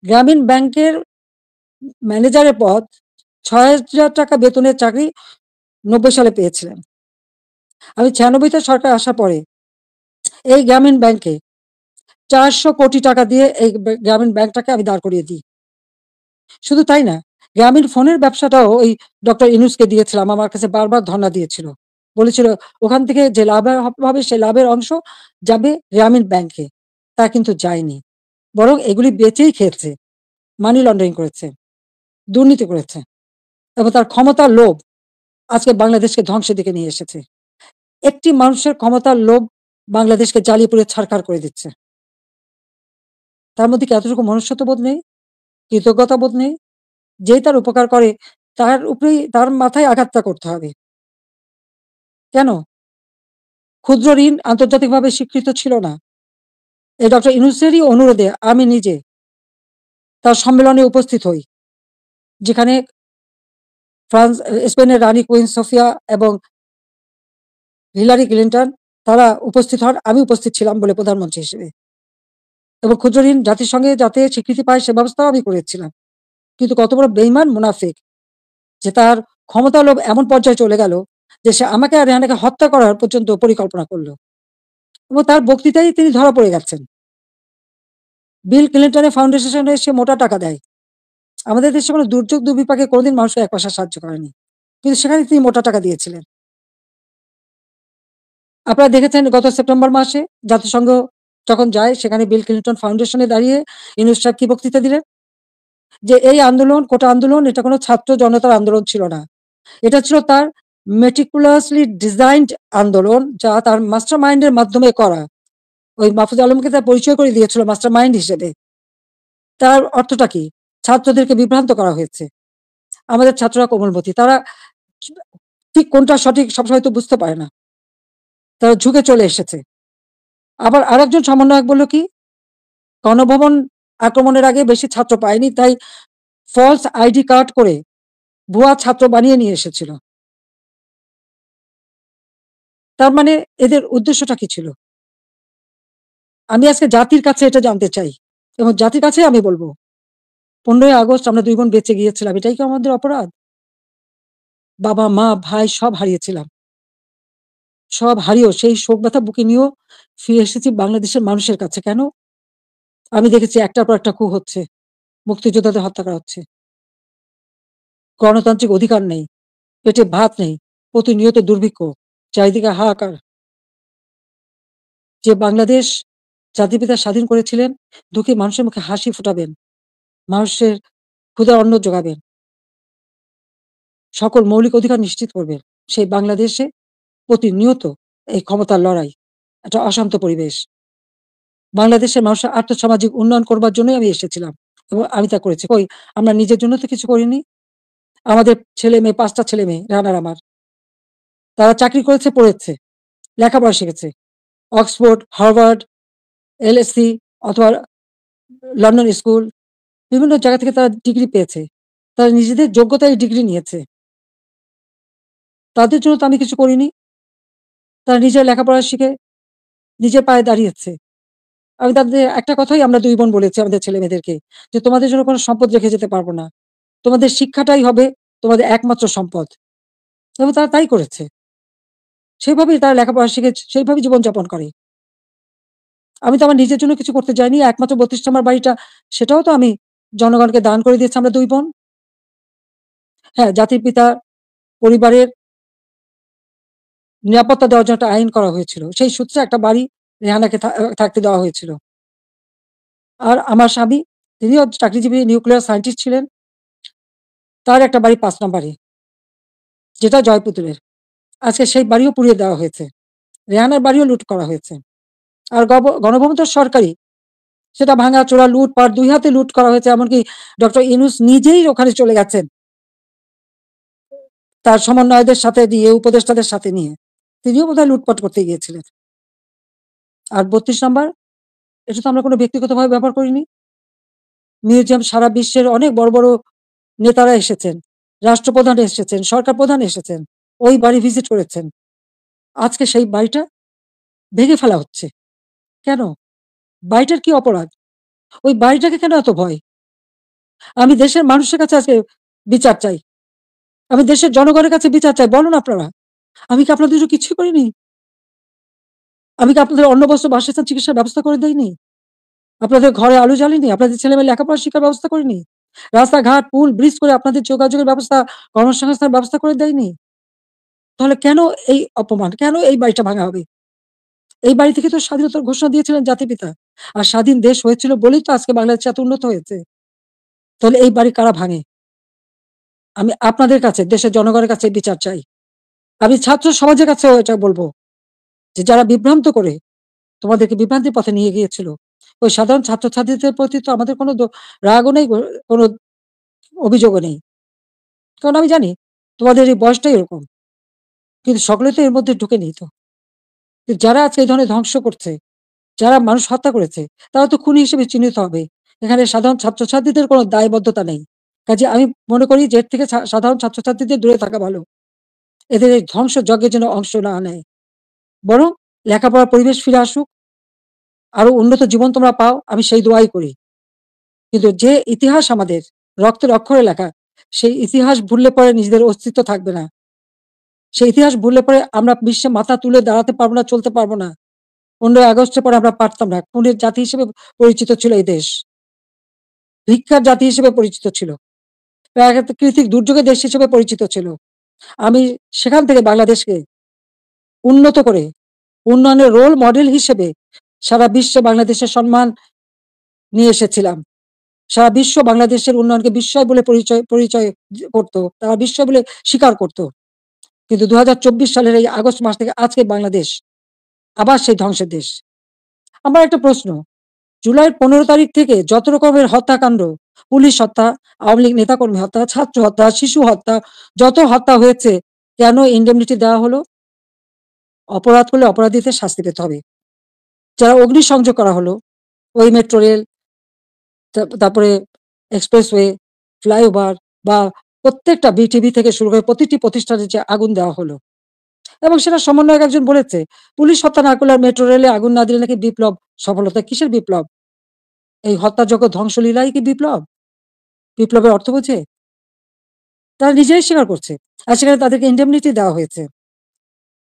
গ্রামীণ ব্যাংকের ম্যানেজারের পদ, ৬,০০০ টাকা বেতনের চাকরি ৯০ সালে পেয়েছিলেন। আমি ৯৬তে সরকার আসার পরে এই গ্রামীণ ব্যাংকে ৪০০ কোটি টাকা দিয়ে এই গ্রামীণ ব্যাংকটাকে আমি দাঁড় করিয়ে দিই। শুধু তাই না, গ্রামীণ ফোনের ব্যবসাটাও ওই ডক্টর ইউনূসকে দিয়েছিলাম। আমার কাছে বারবার ধর্ণা দিয়েছিল। বলেছিল ওখান থেকে যে লাভ হবে সেই লাভের অংশ যাবে গ্রামীণ ব্যাংকে। তা কিন্তু যায়নি। বরং এগুলি বেচেই খেয়েছে। মানি লন্ডারিং করেছে, দুর্নীতি করেছে এবং তার ক্ষমতার লোভ আজকে বাংলাদেশকে ধ্বংসের দিকে নিয়ে এসেছে। একটি মানুষের ক্ষমতার লোভ বাংলাদেশকে জ্বালিয়ে পুড়িয়ে ছারখার করে দিচ্ছে। তার মধ্যে কি এতটুকু মনুষ্যত্ববোধ নেই? কৃতজ্ঞতাবোধ নেই? যেই তার উপকার করে তার উপরেই তার মাথায় আঘাতটা করতে হবে। কেন? ক্ষুদ্র ঋণ আন্তর্জাতিকভাবে স্বীকৃত ছিল না। এই ডক্টর ইউনূসেরই অনুরোধে আমি নিজে তার সম্মেলনে উপস্থিত হই। যেখানে স্পেনের রানী কুইন সোফিয়া এবং হিলারি ক্লিনটন তারা উপস্থিত হন। আমি উপস্থিত ছিলাম বলে প্রধানমন্ত্রী হিসেবে। এবং ক্ষুদ্র ঋণ জাতিসংঘে যাতে স্বীকৃতি পায় সে ব্যবস্থাও আমি করেছিলাম। কিন্তু কত বড় বেঈমান মুনাফিক যে তার ক্ষমতার লোভ এমন পর্যায়ে চলে গেল যে সে আমাকে আর রেহানাকে হত্যা করার পর্যন্ত পরিকল্পনা করল। এবং তার বক্তৃতায় তিনি ধরা পড়ে গেছেন। বিল ক্লিনটনের ফাউন্ডেশনে সে মোটা টাকা দেয়। আমাদের দেশে কোনো দুর্যোগ দুর্বিপাকে কোনোদিন মানুষকে এক পয়সা সাহায্য করেনি। কিন্তু সেখানে তিনি মোটা টাকা দিয়েছিলেন। আপনারা দেখেছেন গত সেপ্টেম্বর মাসে জাতিসংঘ যখন যায় সেখানে বিল ক্লিনটন ফাউন্ডেশনে দাঁড়িয়ে ইউনূস সাহেব কি বক্তৃতা দিলেন? যে এই আন্দোলন, কোটা আন্দোলন এটা কোনো ছাত্র জনতার আন্দোলন ছিল না। এটা ছিল তার meticulously designed আন্দোলন যা তার মাস্টার মাইন্ডের মাধ্যমে করা। ওই মাহফুজ আলমকে তার পরিচয় করে দিয়েছিল মাস্টার মাইন্ড হিসেবে। তার অর্থটা কি? ছাত্রদেরকে বিভ্রান্ত করা হয়েছে। আমাদের ছাত্ররা কোমলমতি। তারা ঠিক কোনটা সঠিক সবসময় তো বুঝতে পারে না। তারা ঝুঁকে চলে এসেছে। আবার আরেকজন সমন্বয়ক বলল কি? গণভবন আক্রমণের আগে বেশি ছাত্র পায়নি তাই ফলস আইডি কার্ড করে ভুয়া ছাত্র বানিয়ে নিয়ে এসেছিল। তার মানে এদের উদ্দেশ্যটা কি ছিল? আমি আজকে জাতির কাছে এটা জানতে চাই এবং জাতির কাছে আমি বলব 15ই আগস্ট আমরা 2 বোন বেঁচে গিয়েছিলাম। এটাই কি আমাদের অপরাধ? বাবা, মা, ভাই সব হারিয়েছিলাম। সব হারিয়েও সেই শোক ব্যথা বুকে নিয়েও ফিরে এসেছি বাংলাদেশের মানুষের কাছে। কেন? আমি দেখেছি একটার পর একটা coup হচ্ছে। মুক্তিযোদ্ধাদের হত্যা করা হচ্ছে। গণতান্ত্রিক অধিকার নেই। পেটে ভাত নেই। প্রতিনিয়ত দুর্ভিক্ষ। চারিদিকে হাহাকার। যে বাংলাদেশ জাতির পিতা স্বাধীন করেছিলেন, দুঃখী মানুষের মুখে হাসি ফোটাবেন, মানুষের ক্ষুধার অন্ন যোগাবেন, সকল মৌলিক অধিকার নিশ্চিত করবেন। সেই বাংলাদেশে প্রতিনিয়ত এই ক্ষমতার লড়াই, একটা অশান্ত পরিবেশ। বাংলাদেশের মানুষের আর্থসামাজিক উন্নয়ন করবার জন্যই আমি এসেছিলাম এবং আমি তা করেছি। কই আমরা নিজের জন্য তো কিছু করিনি। আমাদের ছেলে-মেয়ে ৫ টা ছেলে-মেয়ে রানার আমার। তারা চাকরি করেছে, পড়েছে, লেখাপড়া শিখেছে। অক্সফোর্ড, হার্ভার্ড, এলএসসি অথবা লন্ডন স্কুল বিভিন্ন জায়গা থেকে তারা ডিগ্রি পেয়েছে। তারা নিজেদের যোগ্যতায় ডিগ্রি নিয়েছে। তাদের জন্য তো আমি কিছু করিনি। তারা নিজের লেখাপড়া শিখে নিজের পায়ে দাঁড়িয়েছে। আমি তাদের একটা কথাই আমরা ২ বোন বলেছি আমাদের ছেলেমেয়েদেরকে যে, "তোমাদের জন্য কোনো সম্পদ রেখে যেতে পারব না। তোমাদের শিক্ষাটাই হবে তোমাদের একমাত্র সম্পদ।" এবং তারা তাই করেছে। সেভাবেই তারা লেখাপড়া শিখে সেইভাবেই জীবনযাপন করে। আমি তো আমার নিজের জন্য কিছু করতে যাইনি। একমাত্র ৩২ নম্বর বাড়িটা সেটাও তো আমি জনগণকে দান করে দিয়েছি আমরা ২ বোন। হ্যাঁ, জাতির পিতা পরিবারের নিরাপত্তা দেওয়ার জন্য একটা আইন করা হয়েছিল। সেই সূত্রে একটা বাড়ি রেহানাকে থাকতে দেওয়া হয়েছিল। আর আমার স্বামী তিনিও চাকরিজীবী নিউক্লিয়ার সায়েন্টিস্ট ছিলেন। তার একটা বাড়ি ৫ নম্বরে যেটা জয়পুতুলের। আজকে সেই বাড়িও পুড়িয়ে দেওয়া হয়েছে। রেহানার বাড়িও লুট করা হয়েছে। আর গণভবন তো সরকারি। সেটা ভাঙাচোরা, লুটপাট, 2 হাতে লুট করা হয়েছে। এমনকি ডক্টর ইউনূস নিজেই ওখানে চলে গেছেন তার সমন্বয়কদের সাথে দিয়ে, উপদেষ্টাদের সাথে নিয়ে। তিনিও বোধহয় লুটপাট করতে গিয়েছিলেন। আর 32 নাম্বার, এটা তো আমরা কোনো ব্যক্তিগতভাবে ব্যবহার করিনি। মিউজিয়াম সারা বিশ্বের অনেক বড়, বড় নেতারা এসেছেন, রাষ্ট্রপ্রধান এসেছেন, সরকার প্রধান এসেছেন। ওই বাড়ি ভিজিট করেছেন। আজকে সেই বাড়িটা ভেঙে ফেলা হচ্ছে। কেন? বাড়িটার কি অপরাধ? ওই বাড়িটাকে কেন এত ভয়? আমি দেশের মানুষের কাছে আজকে বিচার চাই। আমি দেশের জনগণের কাছে বিচার চাই। বলুন আপনারা। আমি কি আপনাদের জন্য কিছুই করিনি? আমি কি আপনাদের অন্ন, বস্ত্র, বাসস্থান, চিকিৎসার ব্যবস্থা করে দেইনি? আপনাদের ঘরে আলো জ্বালিনি? আপনাদের ছেলেমেয়ের লেখাপড়া শিক্ষার ব্যবস্থা করিনি? রাস্তাঘাট, পুল, ব্রিজ করে আপনাদের যোগাযোগের ব্যবস্থা, কর্মসংস্থানের ব্যবস্থা করে দেয়নি? তাহলে কেন এই অপমান? কেন এই বাড়িটা ভাঙা হবে? এই বাড়ি থেকে তো স্বাধীনতার ঘোষণা দিয়েছিলেন জাতিপিতা। আর স্বাধীন দেশ হয়েছিল বলেই তো আজকে বাংলাদেশ এত উন্নত হয়েছে। তাহলে এই বাড়ি কারা ভাঙে? আমি আপনাদের কাছে, দেশের জনগণের কাছে বিচার চাই। আমি ছাত্র সমাজের কাছেও এটা বলব যে যারা বিভ্রান্ত করে তোমাদেরকে বিভ্রান্তির পথে নিয়ে গিয়েছিল, ওই সাধারণ ছাত্রছাত্রীদের প্রতি তো আমাদের কোনো রাগও নেই, কোনো অভিযোগও নেই। কারণ আমি জানি তোমাদের এই বয়সটাই এরকম। কিন্তু সকলে তো এর মধ্যে ঢুকে নেই তো। কিন্তু যারা আজকে এই ধরনের ধ্বংস করছে, যারা মানুষ হত্যা করেছে, তারা তো খুনি হিসেবে চিহ্নিত হবে। এখানে সাধারণ ছাত্রছাত্রীদের কোনো দায়বদ্ধতা নেই। কাজেই আমি মনে করি যে এর থেকে সাধারণ ছাত্রছাত্রীদের দূরে থাকা ভালো। এদের এই ধ্বংসযজ্ঞের যেন অংশ না নেয়। বরং লেখাপড়ার পরিবেশ ফিরে আসুক, আরো উন্নত জীবন তোমরা পাও, আমি সেই দোয়াই করি। কিন্তু যে ইতিহাস আমাদের রক্তের অক্ষরে লেখা, সেই ইতিহাস ভুললে পরে নিজেদের অস্তিত্ব থাকবে না। সেই ইতিহাস ভুললে পরে আমরা বিশ্বে মাথা তুলে দাঁড়াতে পারবো না, চলতে পারবো না। 15ই আগস্টের পরে আমরা পারতাম না। খুনের জাতি হিসেবে পরিচিত ছিল এই দেশ। ভিক্ষার জাতি হিসেবে পরিচিত ছিল। প্রাকৃতিক দুর্যোগের দেশ হিসেবে পরিচিত ছিল। আমি সেখান থেকে বাংলাদেশকে উন্নত করে উন্নয়নের রোল মডেল হিসেবে সারা বিশ্বে বাংলাদেশের সম্মান নিয়ে এসেছিলাম। সারা বিশ্ব বাংলাদেশের উন্নয়নকে বিস্ময় বলে পরিচয় পরিচয় করত। তারা বিস্ময় বলে স্বীকার করত। কিন্তু ২০২৪ সালের এই আগস্ট মাস থেকে আজকে বাংলাদেশ আবার সেই ধ্বংসের দেশ। আমার একটা প্রশ্ন, জুলাইয়ের ১৫ তারিখ থেকে যত রকমের হত্যাকাণ্ড, পুলিশ হত্যা, আওয়ামী লীগ নেতাকর্মী হত্যা, ছাত্র হত্যা, শিশু হত্যা, যত হত্যা হয়েছে, কেন ইন্ডেমনিটি দেওয়া হলো? অপরাধ করলে অপরাধীদের শাস্তি পেতে হবে। যারা অগ্নিসংযোগ করা হলো, ওই মেট্রো রেল, তারপরে এক্সপ্রেসওয়ে, ফ্লাইওভার বা প্রত্যেকটা বিটিভি থেকে শুরু করে প্রতিটি প্রতিষ্ঠানে যে আগুন দেওয়া হলো, এবং সেটা সমন্বয়ক একজন বলেছে, পুলিশ হত্যা না করলে আর মেট্রো রেলে আগুন না দিলে নাকি বিপ্লব সফলতা। কিসের বিপ্লব? এই হত্যাযজ্ঞ ধ্বংসলীলাই কি বিপ্লব? বিপ্লবের অর্থ বোঝে? তারা নিজেরাই স্বীকার করছে। আর সেখানে তাদেরকে ইন্ডেমনিটি দেওয়া হয়েছে।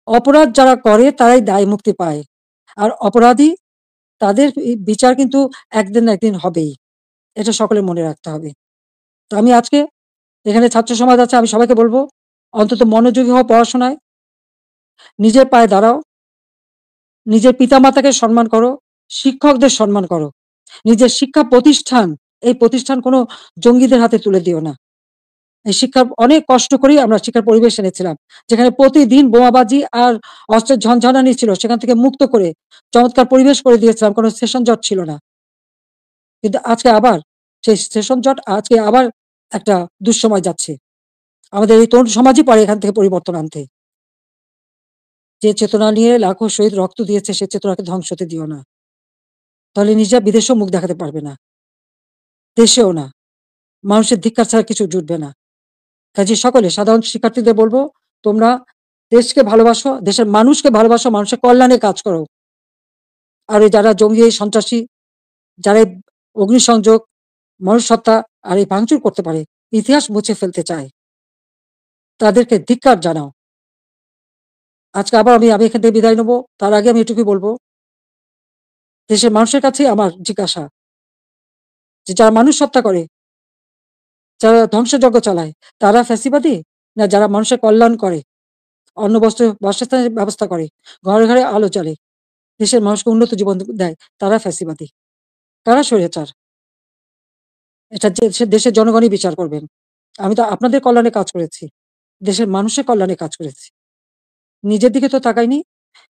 অপরাধ যারা করে তারাই দায় মুক্তি পায়। আর অপরাধী, তাদের বিচার কিন্তু একদিন না একদিন হবেই। এটা সকলের মনে রাখতে হবে। তো আমি আজকে এখানে ছাত্র সমাজ আছে, আমি সবাইকে বলব, অন্তত মনোযোগী হও পড়াশোনায়, নিজের পায়ে দাঁড়াও, নিজের পিতামাতাকে সম্মান করো, শিক্ষকদের সম্মান করো। নিজের শিক্ষা প্রতিষ্ঠান, এই প্রতিষ্ঠান কোনো জঙ্গিদের হাতে তুলে দিও না। এই শিক্ষার অনেক কষ্ট করেই আমরা শিক্ষার পরিবেশ এনেছিলাম। যেখানে প্রতিদিন বোমাবাজি আর অস্ত্রের ঝনঝনানি ছিল, সেখান থেকে মুক্ত করে চমৎকার পরিবেশ করে দিয়েছিলাম, কোনো সেশন জট ছিল না। কিন্তু আজকে আবার সেই সেশন জট, আজকে আবার একটা দুঃসময় যাচ্ছে। আমাদের এই তরুণ সমাজই পারে এখান থেকে পরিবর্তন আনতে। যে চেতনা নিয়ে লাখো শহীদ রক্ত দিয়েছে, সে চেতনাকে ধ্বংস হতে দিও না। তাহলে নিজেরা বিদেশেও মুখ দেখাতে পারবে না, দেশেও না। মানুষের ধিক্কার ছাড়া কিছু জুটবে না। কাজেই সকলে সাধারণ শিক্ষার্থীদের বলবো, তোমরা দেশকে ভালোবাসো, দেশের মানুষকে ভালোবাসো, মানুষের কল্যাণে কাজ করো। আর এই যারা জঙ্গি, সন্ত্রাসী, যারা এই অগ্নিসংযোগ, মানুষ হত্যা আর এই ভাঙচুর করতে পারে, ইতিহাস মুছে ফেলতে চায়, তাদেরকে ধিক্কার জানাও। আজকে আবার আমি আমি এখান থেকে বিদায় নেবো। তার আগে আমি এটুকুই বলবো, দেশের মানুষের কাছেই আমার জিজ্ঞাসা যে যারা মানুষ হত্যা করে, যারা ধ্বংসযজ্ঞ চালায়, তারা ফ্যাসিবাদী, না যারা মানুষের কল্যাণ করে, অন্ন, বস্ত্র, বাসস্থানের ব্যবস্থা করে, ঘরে ঘরে আলো জ্বালে, দেশের মানুষকে উন্নত জীবন দেয়, তারা ফ্যাসিবাদী, কারা স্বৈরাচার? এটা দেশের জনগণই বিচার করবেন। আমি তো আপনাদের কল্যাণে কাজ করেছি, দেশের মানুষের কল্যাণে কাজ করেছি। নিজের দিকে তো তাকাইনি,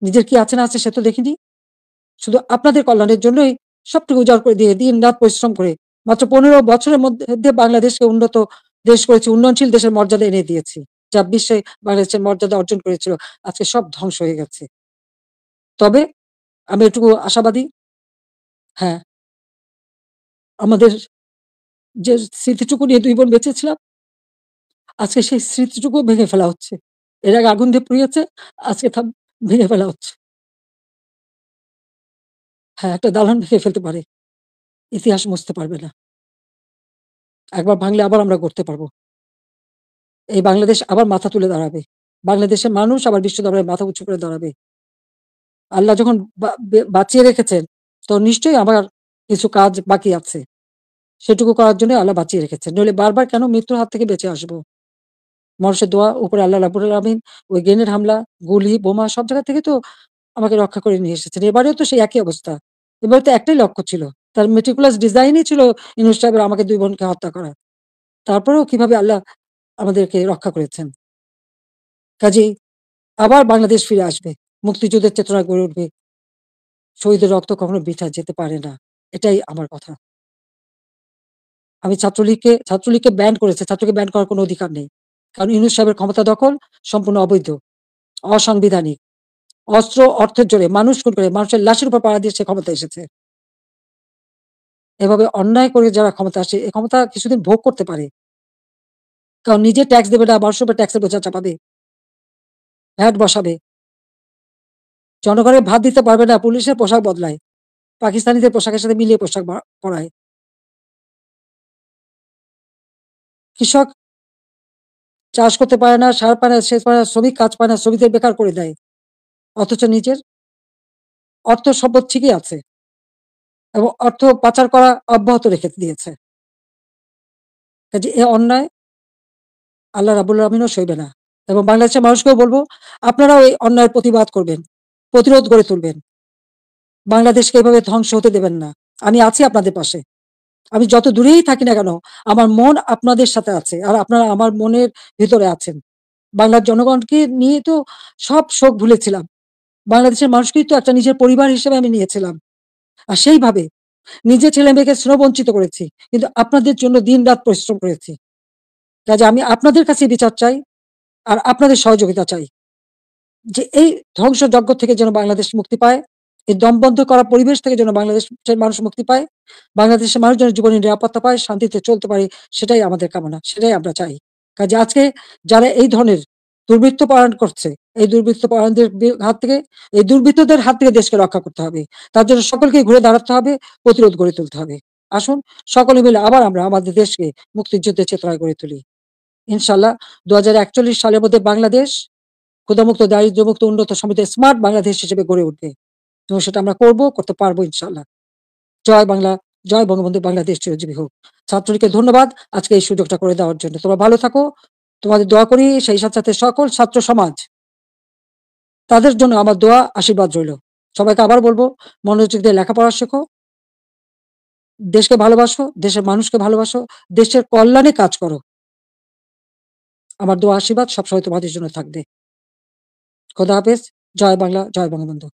নিজের কি আছে না আছে সে তো দেখিনি। শুধু আপনাদের কল্যাণের জন্যই সবটুকু উজাড় করে দিয়ে দিন-রাত পরিশ্রম করে মাত্র ১৫ বছরের মধ্যে বাংলাদেশকে উন্নত দেশ করেছি, উন্নয়নশীল দেশের মর্যাদা এনে দিয়েছি। যা বিশ্বে বাংলাদেশের মর্যাদা অর্জন করেছিল, আজকে সব ধ্বংস হয়ে গেছে। তবে আমি এটুকু আশাবাদী, হ্যাঁ, আমাদের যে স্মৃতিটুকু নিয়ে ২ বোন বেঁচে ছিলাম, আজকে সেই স্মৃতিটুকুও ভেঙে ফেলা হচ্ছে। এর আগে আগুন দিয়ে পুড়িয়েছে, আজকে ভেঙে ফেলা হচ্ছে। হ্যাঁ, একটা দালান ভেঙে ফেলতে পারে, ইতিহাস মুছতে পারবে না। একবার ভাঙলে আবার আমরা গড়তে পারব। এই বাংলাদেশ আবার মাথা তুলে দাঁড়াবে। বাংলাদেশের মানুষ আবার বিশ্ব দরবারে মাথা উঁচু করে দাঁড়াবে। আল্লাহ যখন বাঁচিয়ে রেখেছেন, তো নিশ্চয়ই আমার কিছু কাজ বাকি আছে। সেটুকু করার জন্যই আল্লাহ বাঁচিয়ে রেখেছেন। নইলে বারবার কেন মৃত্যুর হাত থেকে বেঁচে আসবো? মানুষের দোয়া, উপরে আল্লাহ রাব্বুল আলামিন ওই গ্রেনেড হামলা, গুলি, বোমা সব জায়গা থেকে তো আমাকে রক্ষা করে নিয়ে এসেছেন। এবারেও তো সেই একই অবস্থা। এবারে তো একটাই লক্ষ্য ছিল। তার meticulous ডিজাইনই ছিল ইউনূস সাহেবের আমাকে ২ বোনকে হত্যা করা। তারপরেও কিভাবে আল্লাহ আমাদেরকে রক্ষা করেছেন। কাজেই আবার বাংলাদেশ ফিরে আসবে। মুক্তিযুদ্ধের চেতনা গড়ে উঠবে। শহীদের রক্ত কখনো বৃথা যেতে পারে না। এটাই আমার কথা। আমি ছাত্রলীগকে ব্যান করেছে। ছাত্রকে ব্যান করার কোনো অধিকার নেই। কারণ ইউনূস সাহেবের ক্ষমতা দখল সম্পূর্ণ অবৈধ, অসাংবিধানিক। অস্ত্র, অর্থের জোরে মানুষ খুন করে মানুষের লাশের উপর পাড়া দিয়ে সে ক্ষমতায় এসেছে। এভাবে অন্যায় করে যারা ক্ষমতা আসে, এ ক্ষমতা কিছুদিন ভোগ করতে পারে। কারণ নিজে ট্যাক্স দেবে না, মানুষের উপর ট্যাক্সের বোঝা চাপাবে, ভ্যাট বসাবে। জনগণের ভাত দিতে পারবে না, পুলিশের পোশাক বদলায়। পাকিস্তানিদের পোশাকের সাথে মিলিয়ে পোশাক পরায়। কৃষক চাষ করতে পারে না, সার পায় না, সেচ পায় না, শ্রমিক কাজ পায় না, শ্রমিকদের বেকার করে দেয়। অথচ নিজের অর্থ সম্পদ ঠিকই আছে এবং অর্থ পাচার করা অব্যাহত রেখে দিয়েছে। কাজে এ অন্যায় আল্লাহ রাব্বুল আলামিনও সইবে না। এবং বাংলাদেশের মানুষকেও বলব, আপনারাও এই অন্যায়ের প্রতিবাদ করবেন, প্রতিরোধ গড়ে তুলবেন। বাংলাদেশকে এভাবে ধ্বংস হতে দেবেন না। আমি আছি আপনাদের পাশে। আমি যত দূরেই থাকি না কেন, আমার মন আপনাদের সাথে আছে। আর আপনারা আমার মনের ভিতরে আছেন। বাংলার জনগণকে নিয়ে তো সব শোক ভুলেছিলাম। বাংলাদেশের মানুষকেই তো একটা নিজের পরিবার হিসেবে আমি নিয়েছিলাম। আর সেইভাবে নিজের ছেলে-মেয়েকে স্নেহবঞ্চিত করেছি। কিন্তু আপনাদের জন্য দিন-রাত পরিশ্রম করেছি। কাজে আমি আপনাদের কাছে বিচার চাই, আর আপনাদের সহযোগিতা চাই। যে এই ধ্বংসযজ্ঞ থেকে যেন বাংলাদেশ মুক্তি পায়, এই দমবন্ধ করা পরিবেশ থেকে যেন বাংলাদেশের মানুষ মুক্তি পায়, বাংলাদেশের মানুষ যেন জীবনের নিরাপত্তা পায়, শান্তিতে চলতে পারে, সেটাই আমাদের কামনা, সেটাই আমরা চাই। কাজে আজকে যারা এই ধরনের দুর্বৃত্ত পরায়ণ করছে, এই দুর্বৃত্ত পরায়ণদের হাত থেকে, এই দুর্বৃত্তদের হাত থেকে দেশকে রক্ষা করতে হবে। তার জন্য সকলকেই ঘুরে দাঁড়াতে হবে, প্রতিরোধ গড়ে তুলতে হবে। আসুন সকলে মিলে আবার আমরা আমাদের দেশকে মুক্তিযুদ্ধের চেতনায় গড়ে তুলি। ইনশাআল্লাহ ২০৪১ সালের মধ্যে বাংলাদেশ ক্ষুধামুক্ত, দারিদ্র্যমুক্ত, উন্নত, সমৃদ্ধ, স্মার্ট বাংলাদেশ হিসেবে গড়ে উঠবে এবং সেটা আমরা করব, করতে পারবো ইনশাআল্লাহ। জয় বাংলা, জয় বঙ্গবন্ধু, বাংলাদেশ চিরজীবী হোক। ছাত্রলীগকে ধন্যবাদ আজকে এই সুযোগটা করে দেওয়ার জন্য। তোমরা ভালো থাকো। তোমাদের দোয়া করি, সেই সাথে, সাথে সকল ছাত্র সমাজ, তাদের জন্য আমার দোয়া, আশীর্বাদ রইল। সবাইকে আবার বলব, মনোযোগ দিয়ে লেখাপড়া শেখো, দেশকে ভালোবাসো, দেশের মানুষকে ভালোবাসো, দেশের কল্যাণে কাজ করো। আমার দোয়া, আশীর্বাদ সবসময় তোমাদের জন্য থাকবে। খোদা হাফেজ। জয় বাংলা, জয় বঙ্গবন্ধু।